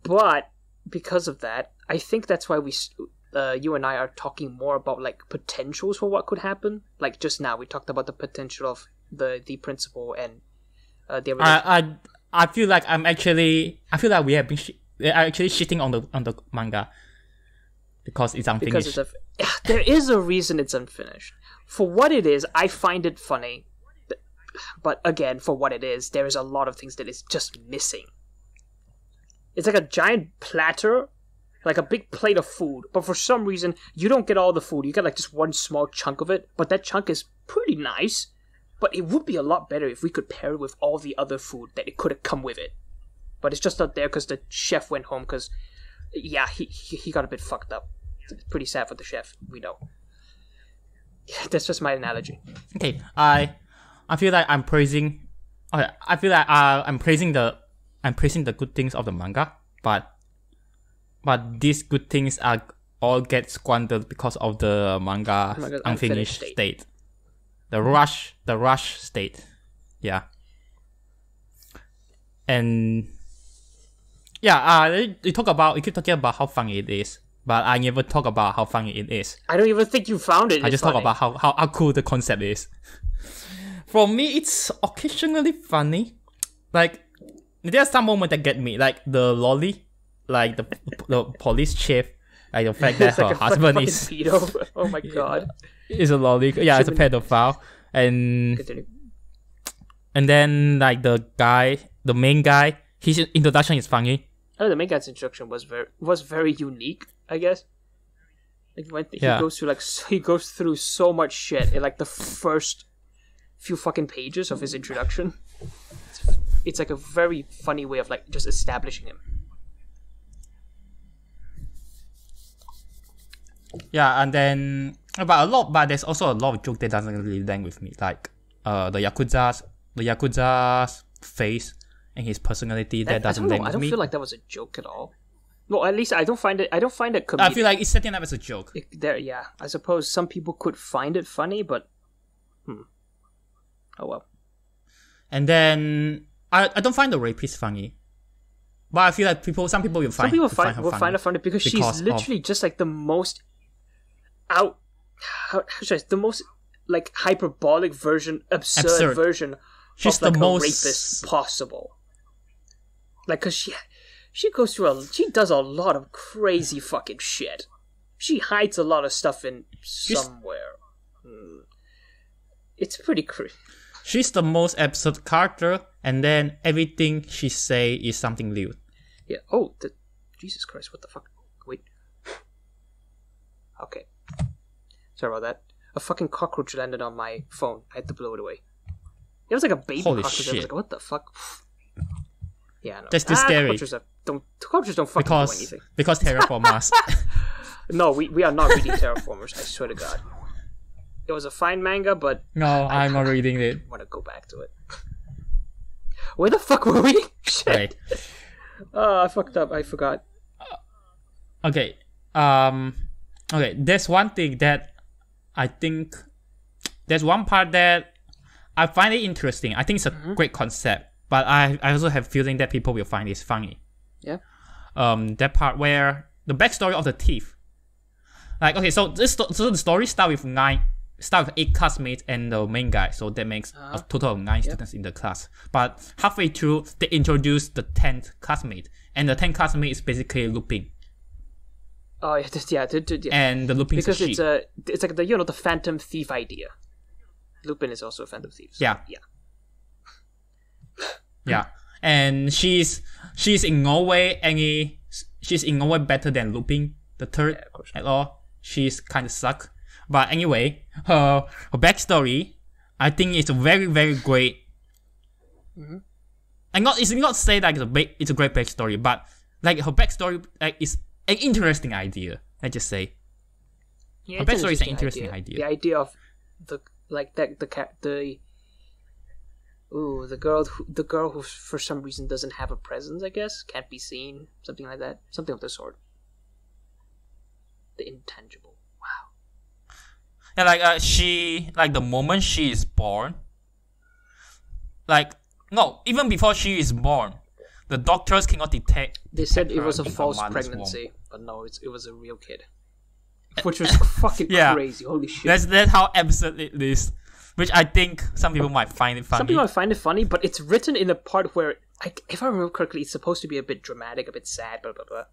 But because of that, I think that's why you and I are talking more about like potentials for what could happen. Like just now, we talked about the potential of the principal and the. I feel like we have been actually shitting on the manga because it's unfinished. There is a reason it's unfinished. For what it is, I find it funny. But again, for what it is, there is a lot of things that is just missing. It's like a giant platter, like a big plate of food, but for some reason, you don't get all the food. You get like just one small chunk of it, but that chunk is pretty nice. But it would be a lot better if we could pair it with all the other food that it could have come with it. but it's just not there because the chef went home. Because yeah, he got a bit fucked up. It's pretty sad for the chef. We know. That's just my analogy. Okay, I feel like I'm praising. Okay, I feel like I'm praising the good things of the manga, but these good things are all get squandered because of the manga's unfinished state. The rush state. Yeah. And yeah, you keep talking about how funny it is, but I never talk about how funny it is. I don't even think you found it. I just talk about how cool the concept is. For me, it's occasionally funny. Like, there's some moment that get me, like the lolly, like the police chief, like the fact that her husband is pedo. Oh my god, is a lolly. Yeah, it's a pedophile, and continue. And then like the main guy, his introduction is funny. Oh, the main guy's introduction was very unique, I guess. Like he goes through so much shit in like the first few fucking pages of his introduction. It's like a very funny way of like just establishing him. Yeah, and then but there's also a lot of joke that doesn't really land with me, like the Yakuza's face and his personality that doesn't land with me. I don't feel like that was a joke at all. No, at least I don't find it comedic. I feel like it's setting up as a joke. Yeah, I suppose some people could find it funny, but oh well. And then I don't find the rapist funny, but I feel like some people will find her funny because she's literally just like the most the most like hyperbolic version, absurd version. She's of like the most rapist possible. Like, cause she goes through she does a lot of crazy fucking shit. She hides a lot of stuff in somewhere. It's pretty crazy. She's the most absurd character, and then everything she say is something new. Yeah. Oh, Jesus Christ! What the fuck? Wait. Okay. Sorry about that. A fucking cockroach landed on my phone. I had to blow it away. It was like a baby cockroach. Shit. I was like, what the fuck? Yeah, no. That's too scary. Cockroaches don't fucking do anything. Because terraform us. No, we are not reading Terraformers, I swear to God. It was a fine manga, but... No, I'm not reading it. I want to go back to it. Where the fuck were we? Shit. Right. Oh, I fucked up. I forgot. Okay. Okay, there's one thing that I think... There's one part that I find it interesting. I think it's a great concept. But I also have a feeling that people will find this funny. Yeah. That part where... The backstory of the thief. Like, okay, so the story starts with 8 classmates and the main guy, so that makes a total of 9 students in the class. But halfway through, they introduce the 10th classmate, and the 10th classmate is basically Lupin. Oh yeah, yeah. And the Lupin because it's like the Phantom Thief idea. Lupin is also a Phantom Thief. So, yeah. Yeah. Yeah, and she's in no way better than Lupin the third at all. She's kind of suck. But anyway, her backstory, I think it's very, very great. And it's not say like it's a great backstory, but like her backstory is an interesting idea. Let's just say. Yeah, her backstory is an interesting idea. The idea of the girl who for some reason doesn't have a presence, I guess, can't be seen, something like that, something of the sort. The intangible. Wow. Yeah, like the moment she is born, even before she is born, the doctors cannot detect. They said it was a false pregnancy, but no, it was a real kid, which was fucking crazy. Holy shit! That's how absurd it is. Which I think some people might find it funny. Some people might find it funny, but it's written in a part where, if I remember correctly, it's supposed to be a bit dramatic, a bit sad, blah blah blah.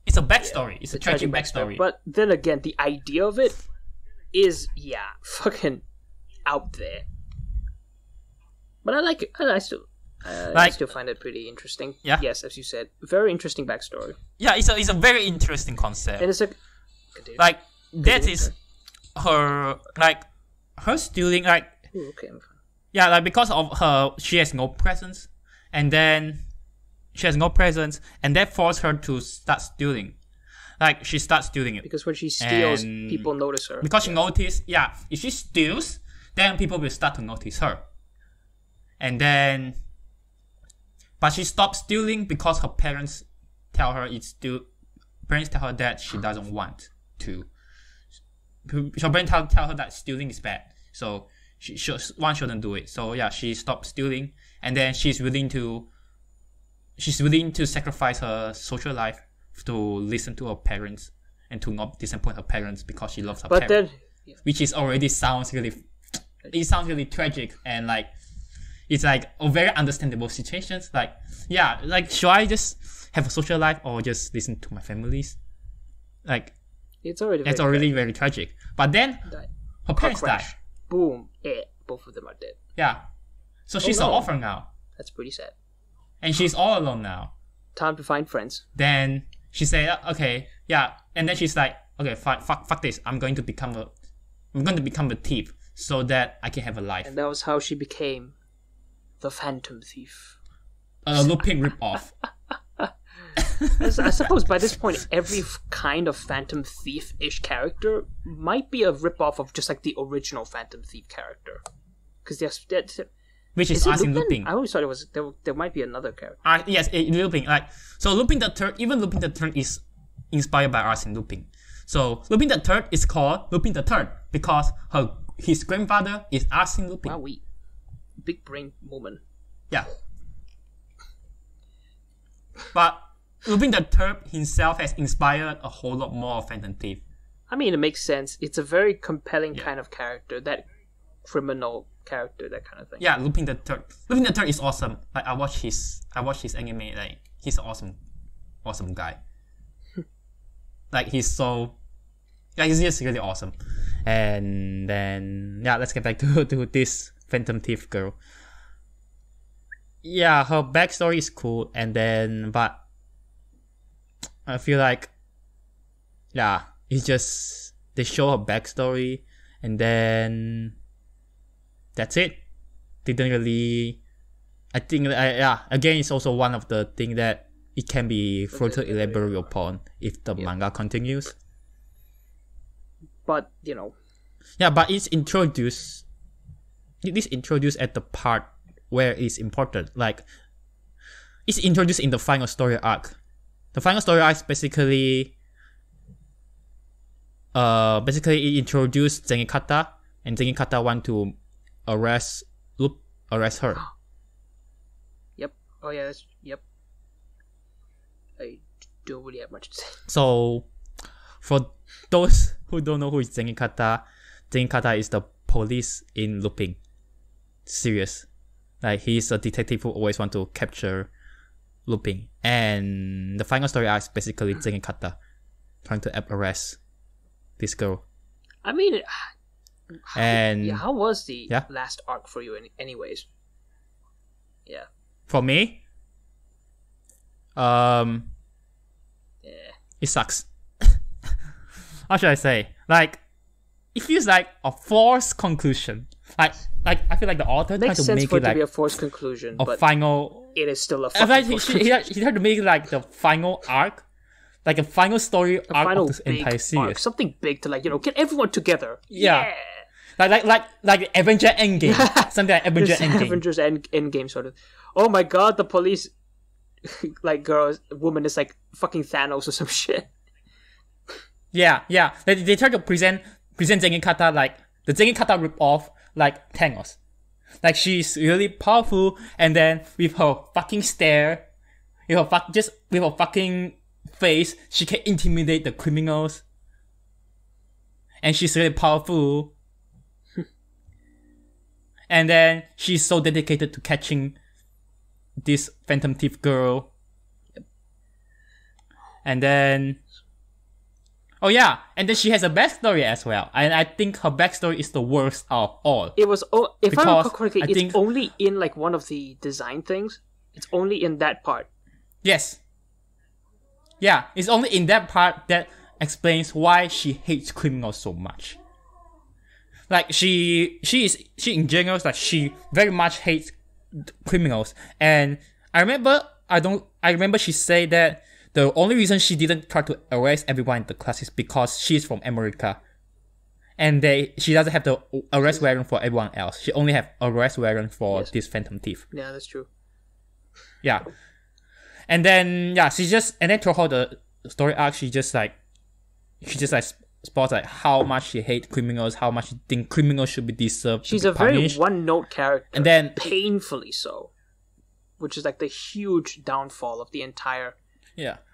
It's a backstory. Yeah, it's a tragic backstory. But then again, the idea of it is, fucking out there. But I like it. I still find it pretty interesting. Yeah. Yes, as you said, very interesting backstory. Yeah, it's a very interesting concept. And it's her stealing, like... Ooh, okay, I'm fine. Yeah, like because of her, she has no presence, and then she has no presents, and that forced her to start stealing. Like, she starts stealing it. Because when she steals, people notice her. Because she noticed, if she steals, then people will start to notice her. And then, but she stopped stealing because her parents tell her that she doesn't want to. Her parents tell her that stealing is bad. So, one shouldn't do it. So, she stopped stealing. And then she's willing to sacrifice her social life to listen to her parents and to not disappoint her parents because she loves her parents. Which is already sounds really tragic, and like it's like a very understandable situations. Like, should I just have a social life or just listen to my families? Like, it's already very tragic. But then her parents die. Boom, both of them are dead. Yeah. So she's an orphan now. That's pretty sad. And she's all alone now. Time to find friends. Then she said, okay, and then she's like, okay, fuck this. I'm going to become a thief so that I can have a life. And that was how she became the Phantom Thief. A Lupin ripoff. I suppose by this point, every kind of Phantom Thief-ish character might be a ripoff of just like the original Phantom Thief character. Because which is us in Lupin. I always thought it was there might be another character. Yes, Lupin. Like, so Lupin the Third, even Lupin the Third is inspired by us in Lupin. So Lupin the Third is called Lupin the Third because his grandfather is Arsene Lupin. Wow, big brain woman. Yeah. But Lupin the Third himself has inspired a whole lot more of Phantom Thief. I mean, it makes sense. It's a very compelling kind of character, that criminal character, that kind of thing. Yeah, Lupin the Third. Lupin the Third is awesome. Like, I watch his anime. Like, he's an awesome guy. Like, he's just really awesome. And then let's get back to this Phantom Thief girl. Yeah, her backstory is cool, and then but I feel like it's just they show her backstory, and then that's it. Didn't really. I think again, it's also one of the things that it can be further elaborated upon if the manga continues. But but it's introduced. It is introduced at the part where it's important. Like, it's introduced in the final story arc. The final story arc is basically it introduced Zengikata, and Zengikata want to arrest her. Yep. Oh yeah. Yep. I don't really have much to say. So, for those who don't know who is Zengikata is the police in Lupin. Serious. Like, he's a detective who always want to capture Lupin. And the final story arc is basically Zengikata trying to arrest this girl. I mean, how was the Yeah? last arc for you anyways? Yeah. For me, Yeah. it sucks. How should I say? Like, it feels like a forced conclusion. Like I feel like the author tried Makes to sense make for it it to like be a forced conclusion, a but final. it is still a I feel like fucking he tried to make it like the final arc, like a final story arc final of this big entire series. arc, something big to get everyone together. Yeah. Like Avenger Endgame, something like Avenger This Endgame. Avengers Endgame sort of. Oh my god, the police, like woman is like fucking Thanos or some shit. Yeah. They try to present Zengikata like the Zengikata ripoff, like Thanos. Like, she's really powerful, and then with her fucking stare, with her fucking face, she can intimidate the criminals. And she's really powerful. And then she's so dedicated to catching this Phantom Thief girl. And then and then she has a backstory as well. And I think her backstory is the worst of all. It was, if I recall correctly, I it's think only in like one of the design things. It's only in that part. Yes. Yeah, it's only in that part that explains why she hates criminals so much. Like, she in general, like, she very much hates criminals, and I remember she said that the only reason she didn't try to arrest everyone in the class is because she's from America. And she doesn't have the arrest warrant for everyone else. She only have arrest warrant for this Phantom Thief. Yeah, that's true. Yeah. And then throughout the story arc, she just spots like how much she hates criminals, how much she think criminals should be deserved. She's to a be very punished. one-note character, and then painfully so, which is like the huge downfall of the entire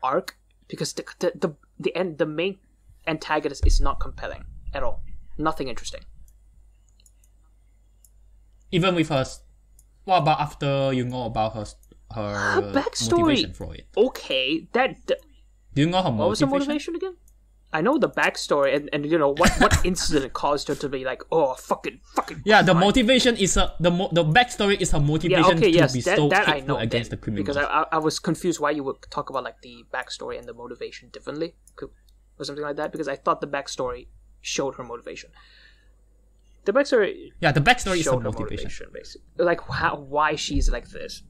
arc, because the main antagonist is not compelling at all. Nothing interesting. Even with her, what about after you know about her backstory? Motivation for it? Okay, do you know her motivation? What was her motivation again? I know the backstory and you know what incident caused her to be like, oh fucking. Yeah, the motivation is the backstory is her motivation to be so that I hateful know against the criminals. Because I was confused why you would talk about like the backstory and the motivation differently, or something like that. Because I thought the backstory showed her motivation. The backstory is her motivation, basically. Like why she's like this.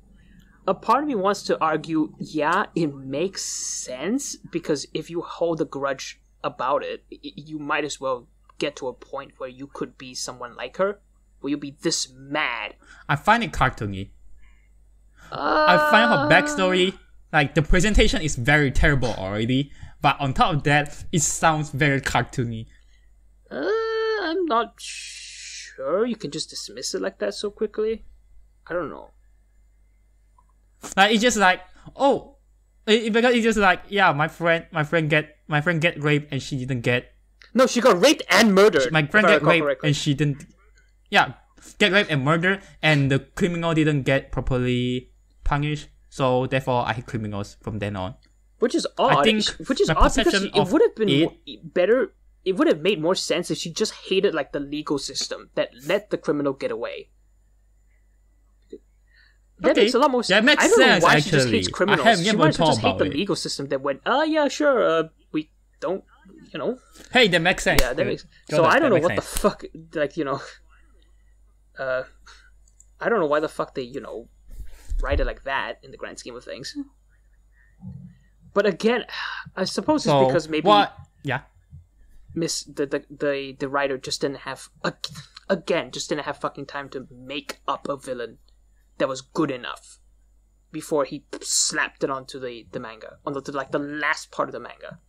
A part of me wants to argue, yeah, it makes sense, because if you hold a grudge about it, you might as well get to a point where you could be someone like her, where you'll be this mad. I find it cartoony. I find her backstory, like, the presentation is very terrible already, but on top of that, it sounds very cartoony. I'm not sure you can just dismiss it like that so quickly. I don't know. Like, it's just like, because it's just like, yeah, my friend get raped and she didn't get. No, she got raped and murdered. My friend get raped and she didn't. Yeah, get raped and murdered, and the criminal didn't get properly punished. So therefore, I hate criminals from then on. Which is odd. I think because it would have been better. It would have made more sense if she just hated like the legal system that let the criminal get away. That makes a lot more sense. That makes I don't sense, know why actually. she just hates criminals. I have She never might as well thought just hate about the it. legal system that went, yeah, sure, we don't, you know. Hey, that makes sense. Yeah, that makes sense. So I don't know what the fuck, like, you know, I don't know why the fuck they, you know, write it like that in the grand scheme of things. But again, I suppose it's because maybe the writer just didn't have fucking time to make up a villain that was good enough before he slapped it onto the manga, onto like the last part of the manga.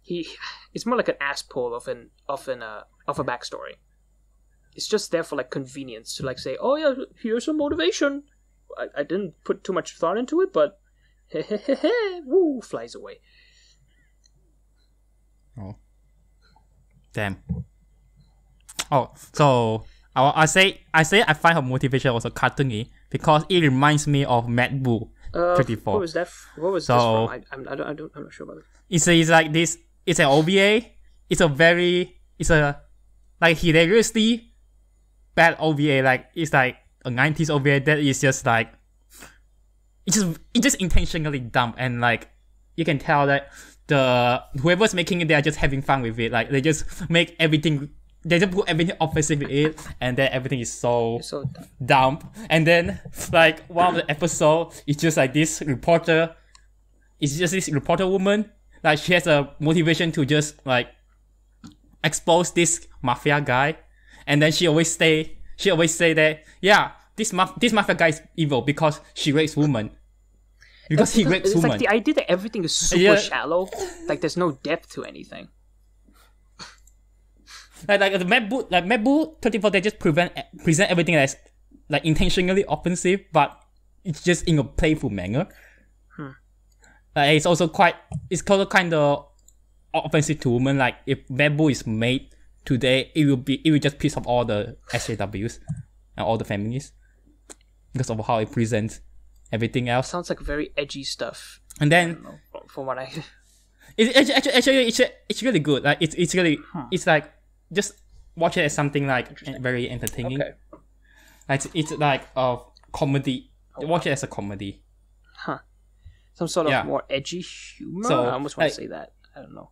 It's more like an ass pull of a backstory. It's just there for like convenience to like say, oh yeah, here's some motivation. I didn't put too much thought into it, but woo, flies away. Oh, damn. Oh, so I say I find her motivation also cartoony because it reminds me of Mad Bull 34. What was that? What was this from? I'm not sure about it. It's like this. It's an OVA. It's a like hilariously bad OVA. Like it's like a 90s OVA that is just like it's just intentionally dumb, and like you can tell that whoever's making it, they are just having fun with it. Like they just make everything. They just put everything offensive in it, and then everything is so dumb. And then, like, one of the episodes is just like this reporter. It's just this reporter woman. Like, she has a motivation to just, like, expose this mafia guy. And then she always say that, yeah, this mafia guy is evil because she rapes women. Because he rapes women. It's like the idea that everything is super shallow. Like, there's no depth to anything. Like the Mad Bull 34, they just present everything as like intentionally offensive, but it's just in a playful manner. It's also kind of offensive to women. Like if Mad Bull is made today, it will just piss off all the SJWs and all the feminists because of how it presents everything else. Sounds like very edgy stuff. And then, I don't know, from what I, it's really good. Like it's really it's like. Just watch it as something like very entertaining. Okay. Like it's like a comedy. Watch it as a comedy. Huh. Some sort of more edgy humor. So, I almost want to say that. I don't know.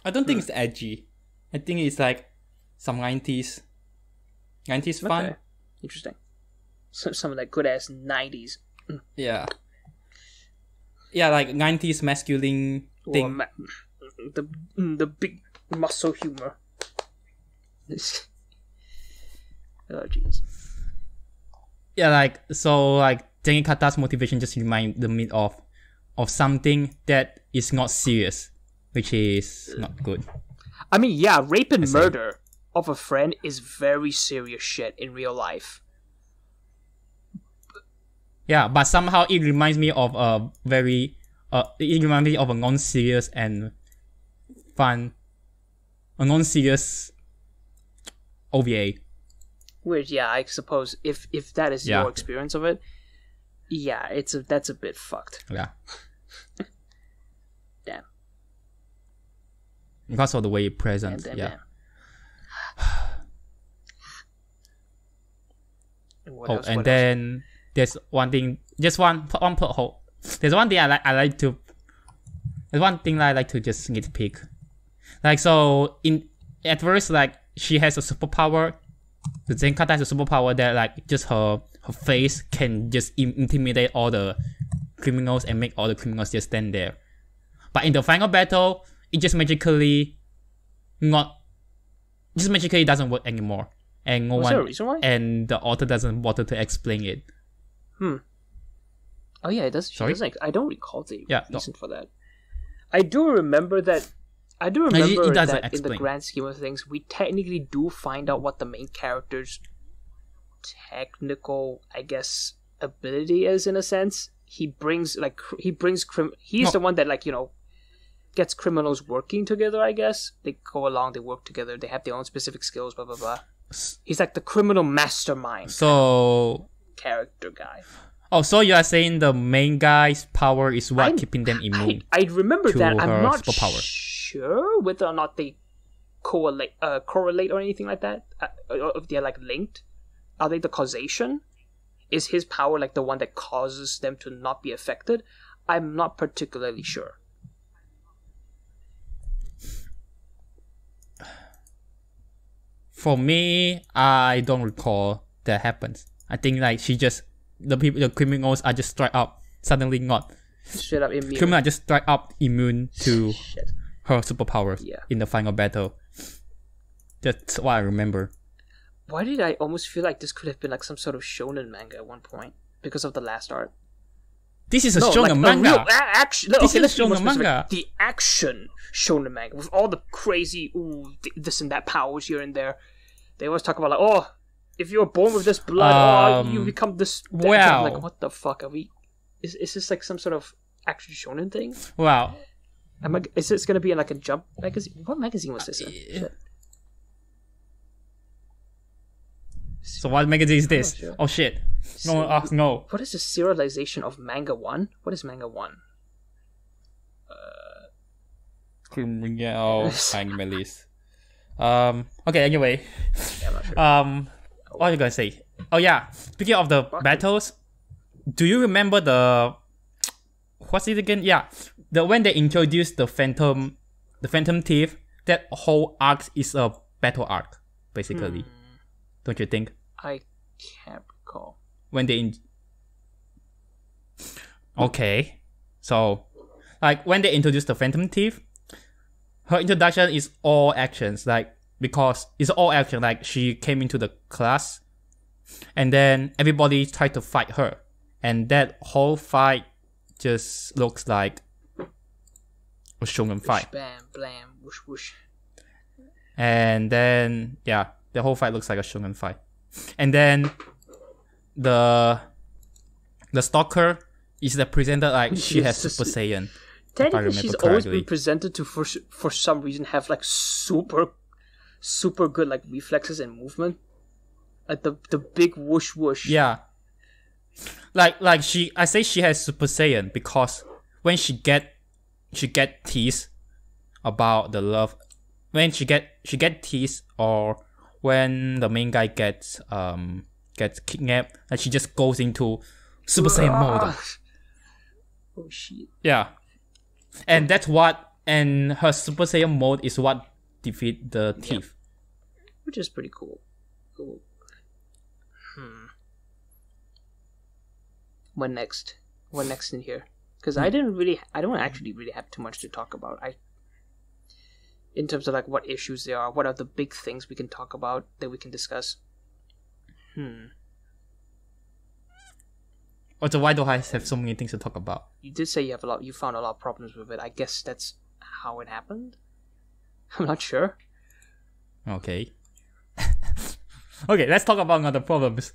I don't think it's edgy. I think it's like some 90s fun. Okay. Interesting. some of that good ass 90s. Yeah. Yeah, like 90s masculine thing. The big muscle humor. Oh jeez. Yeah, like so like Tenkata's motivation just remind me of something that is not serious, which is not good. I mean, yeah, rape and murder of a friend is very serious shit in real life. Yeah, but somehow it reminds me of a very it reminds me of a non-serious and fun, a non-serious OVA. Which, yeah, I suppose if that is your experience of it, yeah, that's a bit fucked. Yeah. Damn. Because of the way it presents, yeah. Damn. And then there's one thing, just one plot hole. There's one thing There's one thing I like to just nitpick. Like, so at first, like, she has a superpower. The Zenkata has a superpower that, like, just her face can just intimidate all the criminals and make all the criminals just stand there. But in the final battle, it just magically doesn't work anymore. And no Was one, there a reason why? and the author doesn't bother to explain it. Oh yeah, it does. Sorry? I don't recall the reason no. for that. I do remember that it that in the explain. grand scheme of things, we technically do find out what the main character's technical, I guess, ability is in a sense. He's the one that, like, you know, gets criminals working together, I guess. They go along, they work together, they have their own specific skills, blah blah blah. He's like the criminal mastermind character guy. Oh, so you are saying the main guy's power is what keeping them immune? I remember that. I'm not superpower. Sure whether or not they correlate or anything like that. If they're, like, linked. Are they the causation? Is his power, like, the one that causes them to not be affected? I'm not particularly sure. For me, I don't recall that happens. I think, like, the criminals are just straight up suddenly not. Straight up immune. Criminals are just straight up immune to her superpowers in the final battle. That's what I remember. Why did I almost feel like this could have been like some sort of shonen manga at one point because of the last art? This is a shonen manga. This is a shonen manga. The action shonen manga with all the crazy this and that powers here and there. They always talk about, like, oh, if you were born with this blood, you become this. Wow. Like, what the fuck are we? Is this like some sort of action shonen thing? Wow. Is this gonna be in like a Jump magazine? What magazine was this in? Shit. So what magazine is this? Sure. Oh shit. No one asks no. What is the serialization of Manga 1? What is Manga 1? Criminal anime list. Okay, anyway. Yeah, I'm not sure. What are you gonna say? Oh yeah. Speaking of the battles, do you remember what's it again? Yeah. When they introduced the Phantom Thief, that whole arc is a battle arc, basically. Don't you think? I can't recall. When they Okay. So, like, when they introduced the Phantom Thief, her introduction is all actions, like, because it's all action, like, she came into the class, and then everybody tried to fight her, and that whole fight just looks like a shonen fight. Whoosh, bam, blam, whoosh, whoosh. And then, yeah, the whole fight looks like a shonen fight. And then the stalker is represented like she has Super Saiyan. Technically, she's always been presented to, for some reason, have like super good like reflexes and movement. Like the big whoosh whoosh. Yeah. Like I say she has Super Saiyan because when she get teased about the love, when she get teased, or when the main guy gets kidnapped, and she just goes into Super Saiyan mode. Oh shit. Yeah. And and her Super Saiyan mode is what defeat the thief. Which is pretty cool. What next? What next in here? Because I don't actually really have too much to talk about. In terms of like what issues there are, what are the big things we can talk about that we can discuss? Also, why do I have so many things to talk about? You did say you found a lot of problems with it. I guess that's how it happened. I'm not sure. Okay. Okay, let's talk about other problems.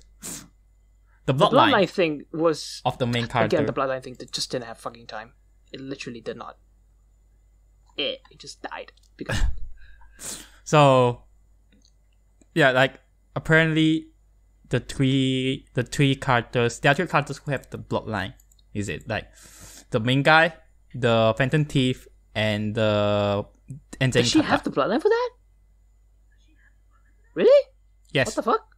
The bloodline thing was of the main character. Again, the bloodline thing that just didn't have fucking time. It literally did not. It just died because. So, yeah, like apparently, the three characters. There are three characters who have the bloodline. Is it like the main guy, the Phantom Thief, and the Does she have the bloodline for that? Really? Yes. What the fuck?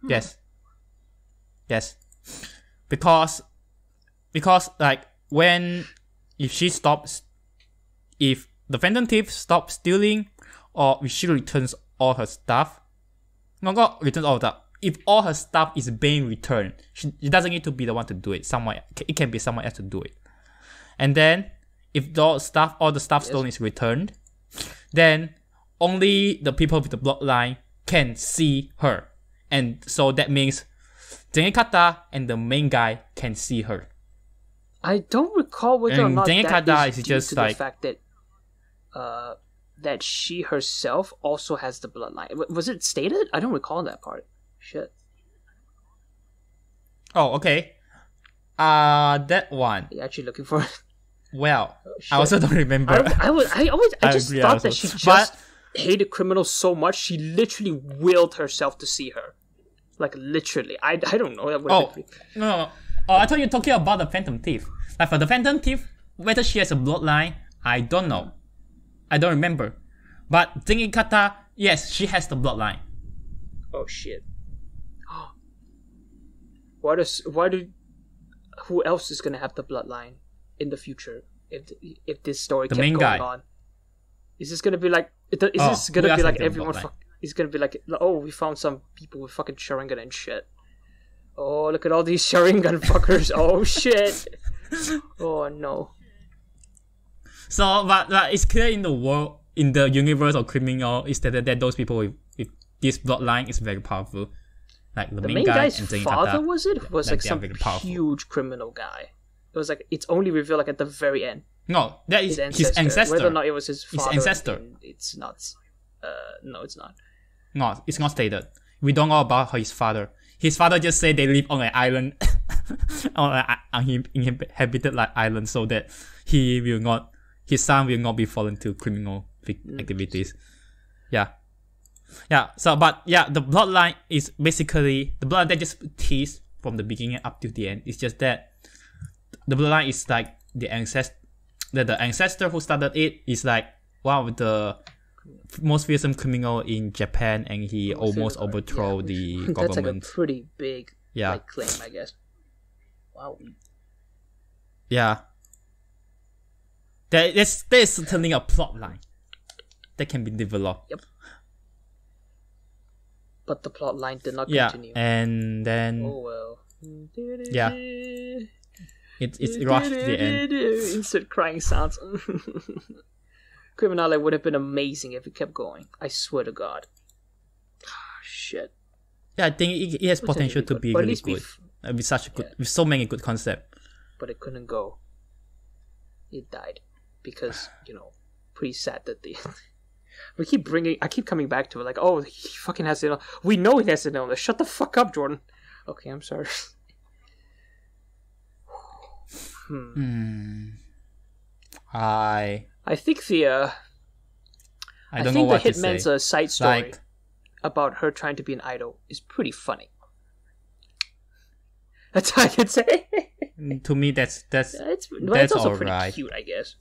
Yes. Because like if the Phantom Thief stops stealing, or if she returns all her stuff, not returns all of that. If all her stuff is being returned, she doesn't need to be the one to do it. It can be someone else to do it. And then if all the stuff stolen is returned, then only the people with the bloodline can see her, and so that means Zengekata and the main guy can see her. I don't recall whether or not that is just due to like the fact that she herself also has the bloodline. Was it stated? I don't recall that part. Shit. Oh, okay. That one. You're actually looking for it. Well, I also don't remember. I just thought that she just hated criminals so much she literally willed herself to see her. Like literally. I don't know. No. Oh, I thought you were talking about the Phantom Thief. Like for the Phantom Thief, whether she has a bloodline, I don't know. I don't remember. But Zengekata, yes, she has the bloodline. Oh shit. Who else is gonna have the bloodline in the future if this story kept going on? Is this gonna be like? Is this gonna be like everyone? It's gonna be like, oh, we found some people with fucking Sharingan and shit. Oh, look at all these Sharingan fuckers. Oh shit. Oh no. So, but it's clear in the world, in the universe of criminal, is that those people with this bloodline is very powerful. Like the main guy's and father was like some huge criminal guy. It was like it's only revealed like at the very end. No, that is his ancestor. Whether or not it was his father, ancestor. It's not. No, it's not. No, it's not stated. We don't know about his father. His father just said they live on an island, on an uninhabited like island, so that his son will not be fallen to criminal activities. Yeah. So, but yeah, the bloodline is basically the bloodline that just teased from the beginning up to the end. It's just that the bloodline is like the ancestor who started it is like one of the most fearsome criminal in Japan, and he almost overthrew the government. That's like a pretty big claim, I guess. Wow. Yeah. There is certainly a plot line that can be developed. Yep. But the plot line did not continue. And then... Oh well. Yeah. It's rushed to the end. Insert crying sounds. Criminale would have been amazing if it kept going. I swear to God. Shit. Yeah, I think it has potential to be really good. With such a good, with so many good concepts. But it couldn't go. It died because pretty sad that the. I keep coming back to it. Like, oh, he fucking has it. We know he has it on. Shut the fuck up, Jordan. Okay, I'm sorry. I think the I don't know what to say. I think the Hitman's side story about her trying to be an idol is pretty funny. That's all I can say. To me, that's also pretty cute, I guess.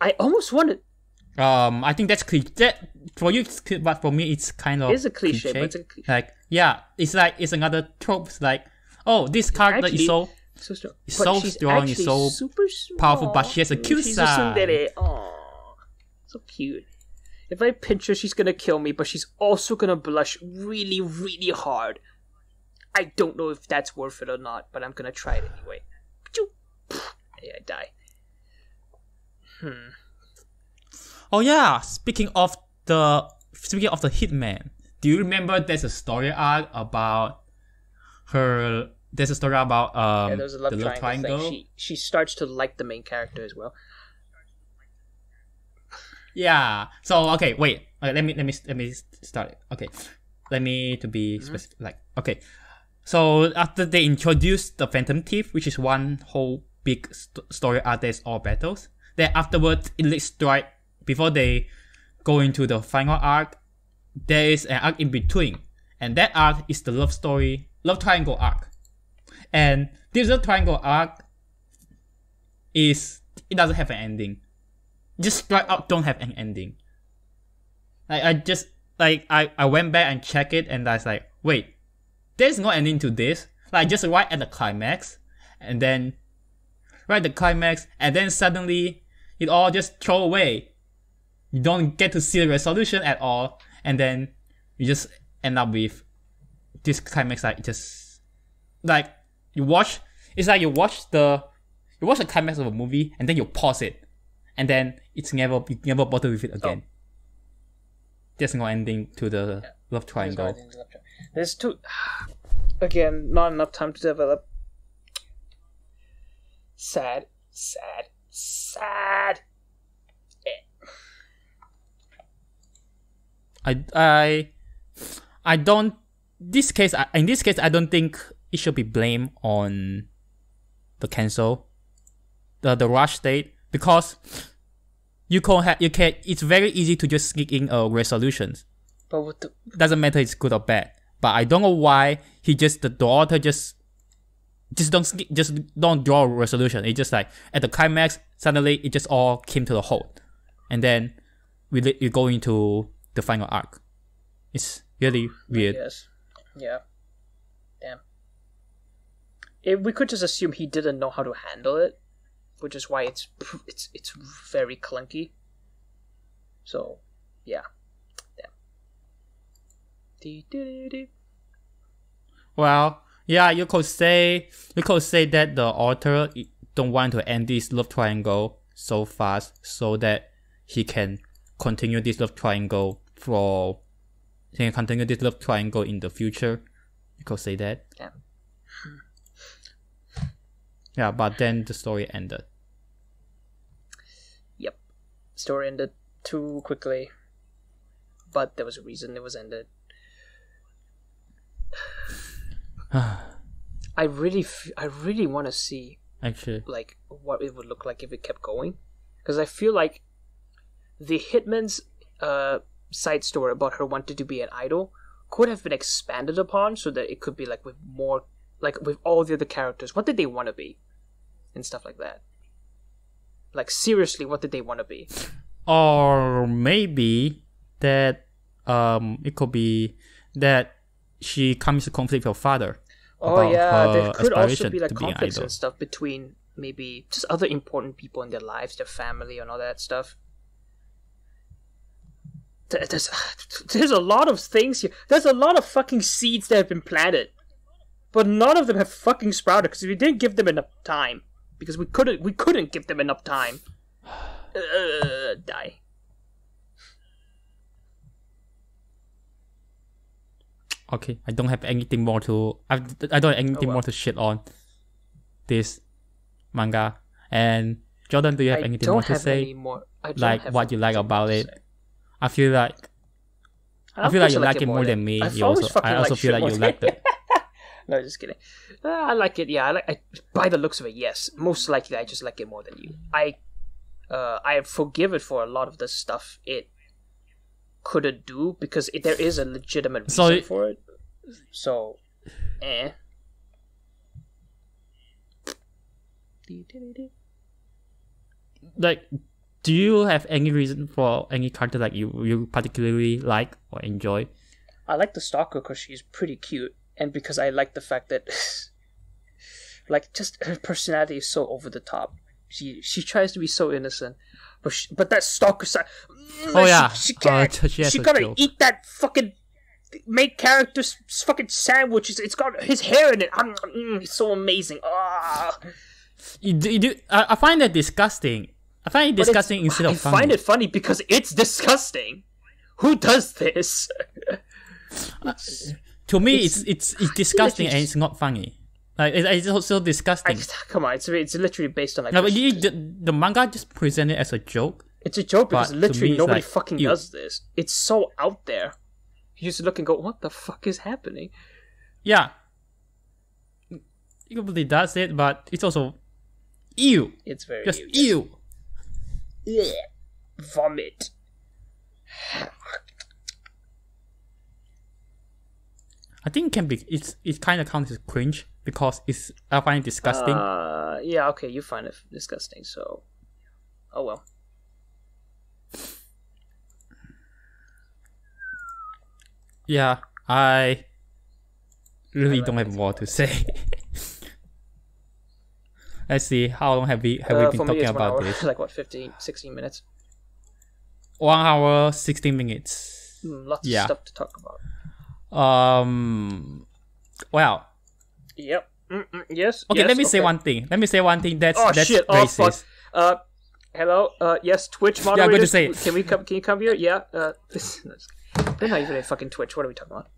I almost wanted. I think that's cliche. That for you, but for me, it's kind of. It's a cliche, but it's a cliche. Like, yeah, it's another trope. Like, oh, this character is so strong, is so super powerful, but she has a cute side. Oh, so cute. If I pinch her, she's gonna kill me, but she's also gonna blush really, really hard. I don't know if that's worth it or not, but I'm gonna try it anyway. Yeah, I die. Oh yeah, speaking of the hitman, do you remember there's a story arc about her? There's a story about there's a love triangle thing. She starts to like the main character as well. Yeah. So okay, wait. Okay, let me start. Okay, let me to be specific. Like okay, so after they introduced the Phantom Thief, which is one whole big story arc that's all battles. Then afterwards, Elite Strike. Before they go into the final arc, there is an arc in between, and that arc is the love triangle arc. And this love triangle arc it doesn't have an ending. Just straight up don't have an ending. I went back and checked it, and I was like, wait, there's no ending to this. Like just right at the climax, and then suddenly it all just throw away. You don't get to see the resolution at all, and then you just end up with this climax you watch the climax of a movie and then you pause it, and then you never bother with it again. There's no ending to the love triangle. There's again, not enough time to develop. Sad. I don't. In this case, I don't think it should be blamed on the cancel, the rush state, because you can. It's very easy to just sneak in a resolution. But what the doesn't matter it's good or bad. But I don't know why the author just don't draw a resolution. It's just like at the climax, suddenly it just all came to a halt, and then we go into the final arc. It's really weird. Yes. Yeah. Damn. We could just assume he didn't know how to handle it, which is why it's very clunky. So, yeah. Damn. Well, yeah, you could say that the author don't want to end this love triangle so fast, so that he can continue this love triangle in the future. You could say that. Yeah. Yeah, but then the story ended. Yep. Story ended too quickly. But there was a reason it was ended. I really want to see actually like what it would look like if it kept going, because I feel like the Hitman's side story about her wanting to be an idol could have been expanded upon, so that it could be like with more, like with all the other characters. What did they want to be, and stuff like that. Like seriously, what did they want to be? Or maybe that it could be that she comes to conflict with her father. Oh yeah, there could also be like conflicts and stuff between maybe just other important people in their lives, their family, and all that stuff. There's a lot of things here. There's a lot of fucking seeds that have been planted, but none of them have fucking sprouted because we didn't give them enough time. Because we couldn't give them enough time. Die. Okay, I don't have anything more to. I don't have anything more to shit on this manga. And Jordan, do you have anything more to say? Like what you like about it? I feel like you like it more than me. I also feel like you liked it. No, just kidding. I like it. Yeah, by the looks of it, yes. Most likely, I just like it more than you. I forgive it for a lot of the stuff it couldn't do, because there is a legitimate reason for it. So, Like, do you have any reason for any character that you particularly like or enjoy? I like the Stalker because she's pretty cute, and because I like the fact that, like, just her personality is so over the top. She tries to be so innocent, but that Stalker side. Oh yeah, she gotta eat that fucking make characters fucking sandwiches. It's got his hair in it. It's so amazing. I find that disgusting. I find it disgusting instead of funny. I find it funny because it's disgusting. Who does this? To me, it's disgusting and it's not funny. Like it's also disgusting. Come on, it's literally based on like. No, but the manga just presented as a joke. It's a joke because literally nobody like, fucking does this. It's so out there. You just look and go, "What the fuck is happening?" Yeah, it probably does it, but it's also ew. It's very just ew. Ew. Vomit. I think it kind of counts as cringe because I find it disgusting. Yeah, okay, you find it disgusting, so oh well. Yeah, I really don't have more to say. Let's see, how long have we been talking about this? Like what, 15, 16 minutes? 1 hour, 16 minutes. Lots of stuff to talk about. Well. Yep. Yes. Okay, yes, let me say one thing. That's shit. racist. Oh fuck. Hello. Yes, Twitch moderators. Yeah, I'm going to say it. Can you come here? Yeah. They're not even a fucking Twitch. What are we talking about?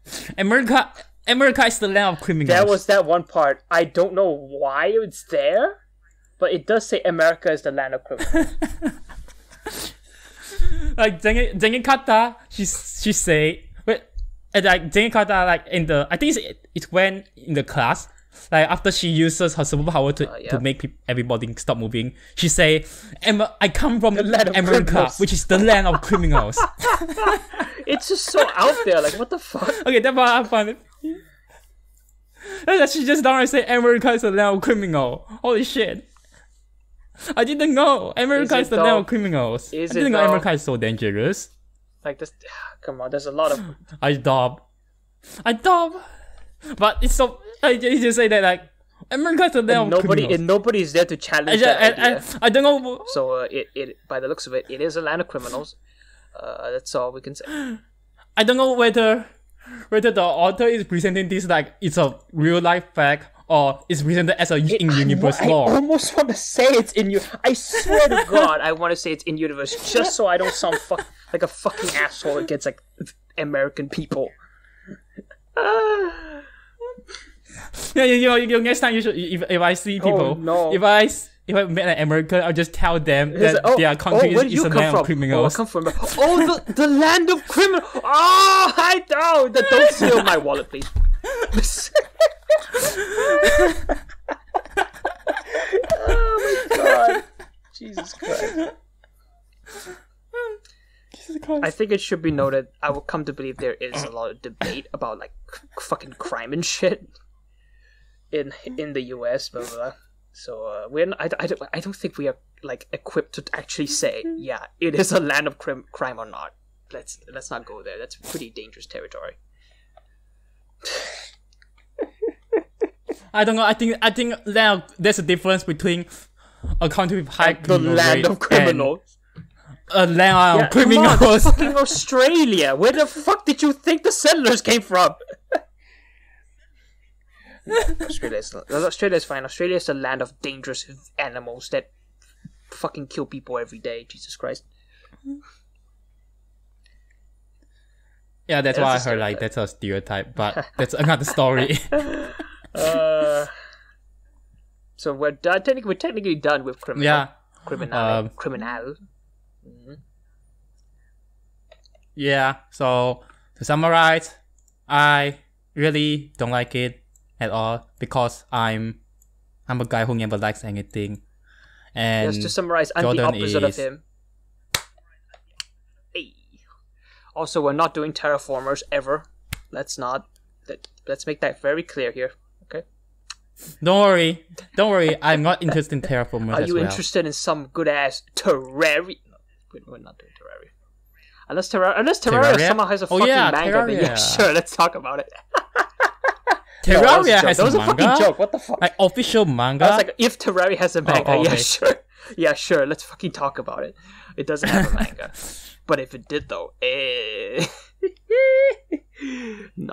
America is the land of criminals. That was that one part. I don't know why it's there, but it does say America is the land of criminals. Like Zengen Kata, she say, like Zengen Kata, like in the, I think it's when in the class, like after she uses her superpower to make everybody stop moving, she say, I come from America, which is the land of criminals. It's just so out there, like what the fuck? Okay, that's why I find it. She just downright say America is the land of criminal. Holy shit. I didn't know America is the land of criminals. I didn't know America is so dangerous. Like this, come on, there's a lot of... I dub. But it's so... I just say that like, America is the land of criminals. And nobody's there to challenge that idea. I don't know. So it by the looks of it, it is a land of criminals. That's all we can say. I don't know whether the author is presenting this like it's a real life fact or it's presented as a in-universe law. I almost want to say it's in I swear to God, I want to say it's in universe just so I don't sound like a fucking asshole against like American people. Yeah, next time you should. If I see people, if I met an American, I'll just tell them that their country is a land of criminals. I come from? The land of criminals. Oh, I know. Don't steal my wallet, please. Oh my God, Jesus Christ. I think it should be noted. I will come to believe there is a lot of debate about like fucking crime and shit in the US, blah blah blah. So I don't think we are like equipped to actually say it is a land of crime or not. Let's not go there. That's pretty dangerous territory. I don't know. I think there's a difference between a country with high the land of criminals. A land of criminals. Come on, fucking Australia. Where the fuck did you think the settlers came from? Australia's fine. Australia is the land of dangerous animals that fucking kill people every day. Jesus Christ. Yeah, that's why I heard like that's a stereotype, but that's another story. So we're done. We're technically done with criminal. Yeah. Criminal. Mm-hmm. Yeah. So to summarize, I really don't like it at all because I'm a guy who never likes anything. And just to summarize, I'm Jordan the opposite of him. Hey. Also, we're not doing terraformers ever. Let's make that very clear here. Okay. Don't worry. I'm not interested in terraformers. Are you interested in some good ass Terraria? We're not doing Terraria. Unless Terraria somehow has a fucking manga, Terraria. then yeah, sure, let's talk about it. Terraria has that was a manga? fucking joke. What the fuck? Like official manga? I was like, if Terraria has a manga, okay. Yeah, sure. Let's fucking talk about it. It doesn't have a manga, but if it did, though,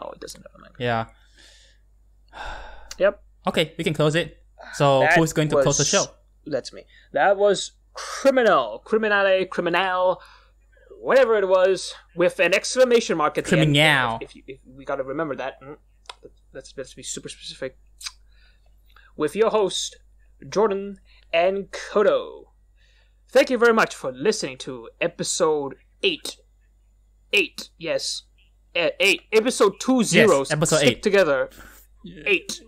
No, it doesn't have a manga. Yeah. Yep. Okay, we can close it. So That who's going to close the show? That's me. That was Criminal, whatever it was, with an exclamation mark at the end. If we gotta remember that. Let's be super specific. With your host, Jordan and Kodo. Thank you very much for listening to episode 8. 8, yes. 8. Episode 2 zeros. Yes, episode Stick 8. together. 8.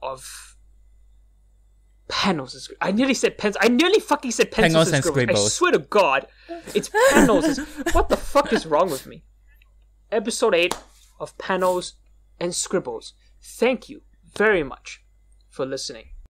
Of panels. I nearly said pens. I nearly fucking said pencils and scribbles. I swear to God. It's panels. What the fuck is wrong with me? Episode 8 of Panels and Scribbles. Thank you very much for listening.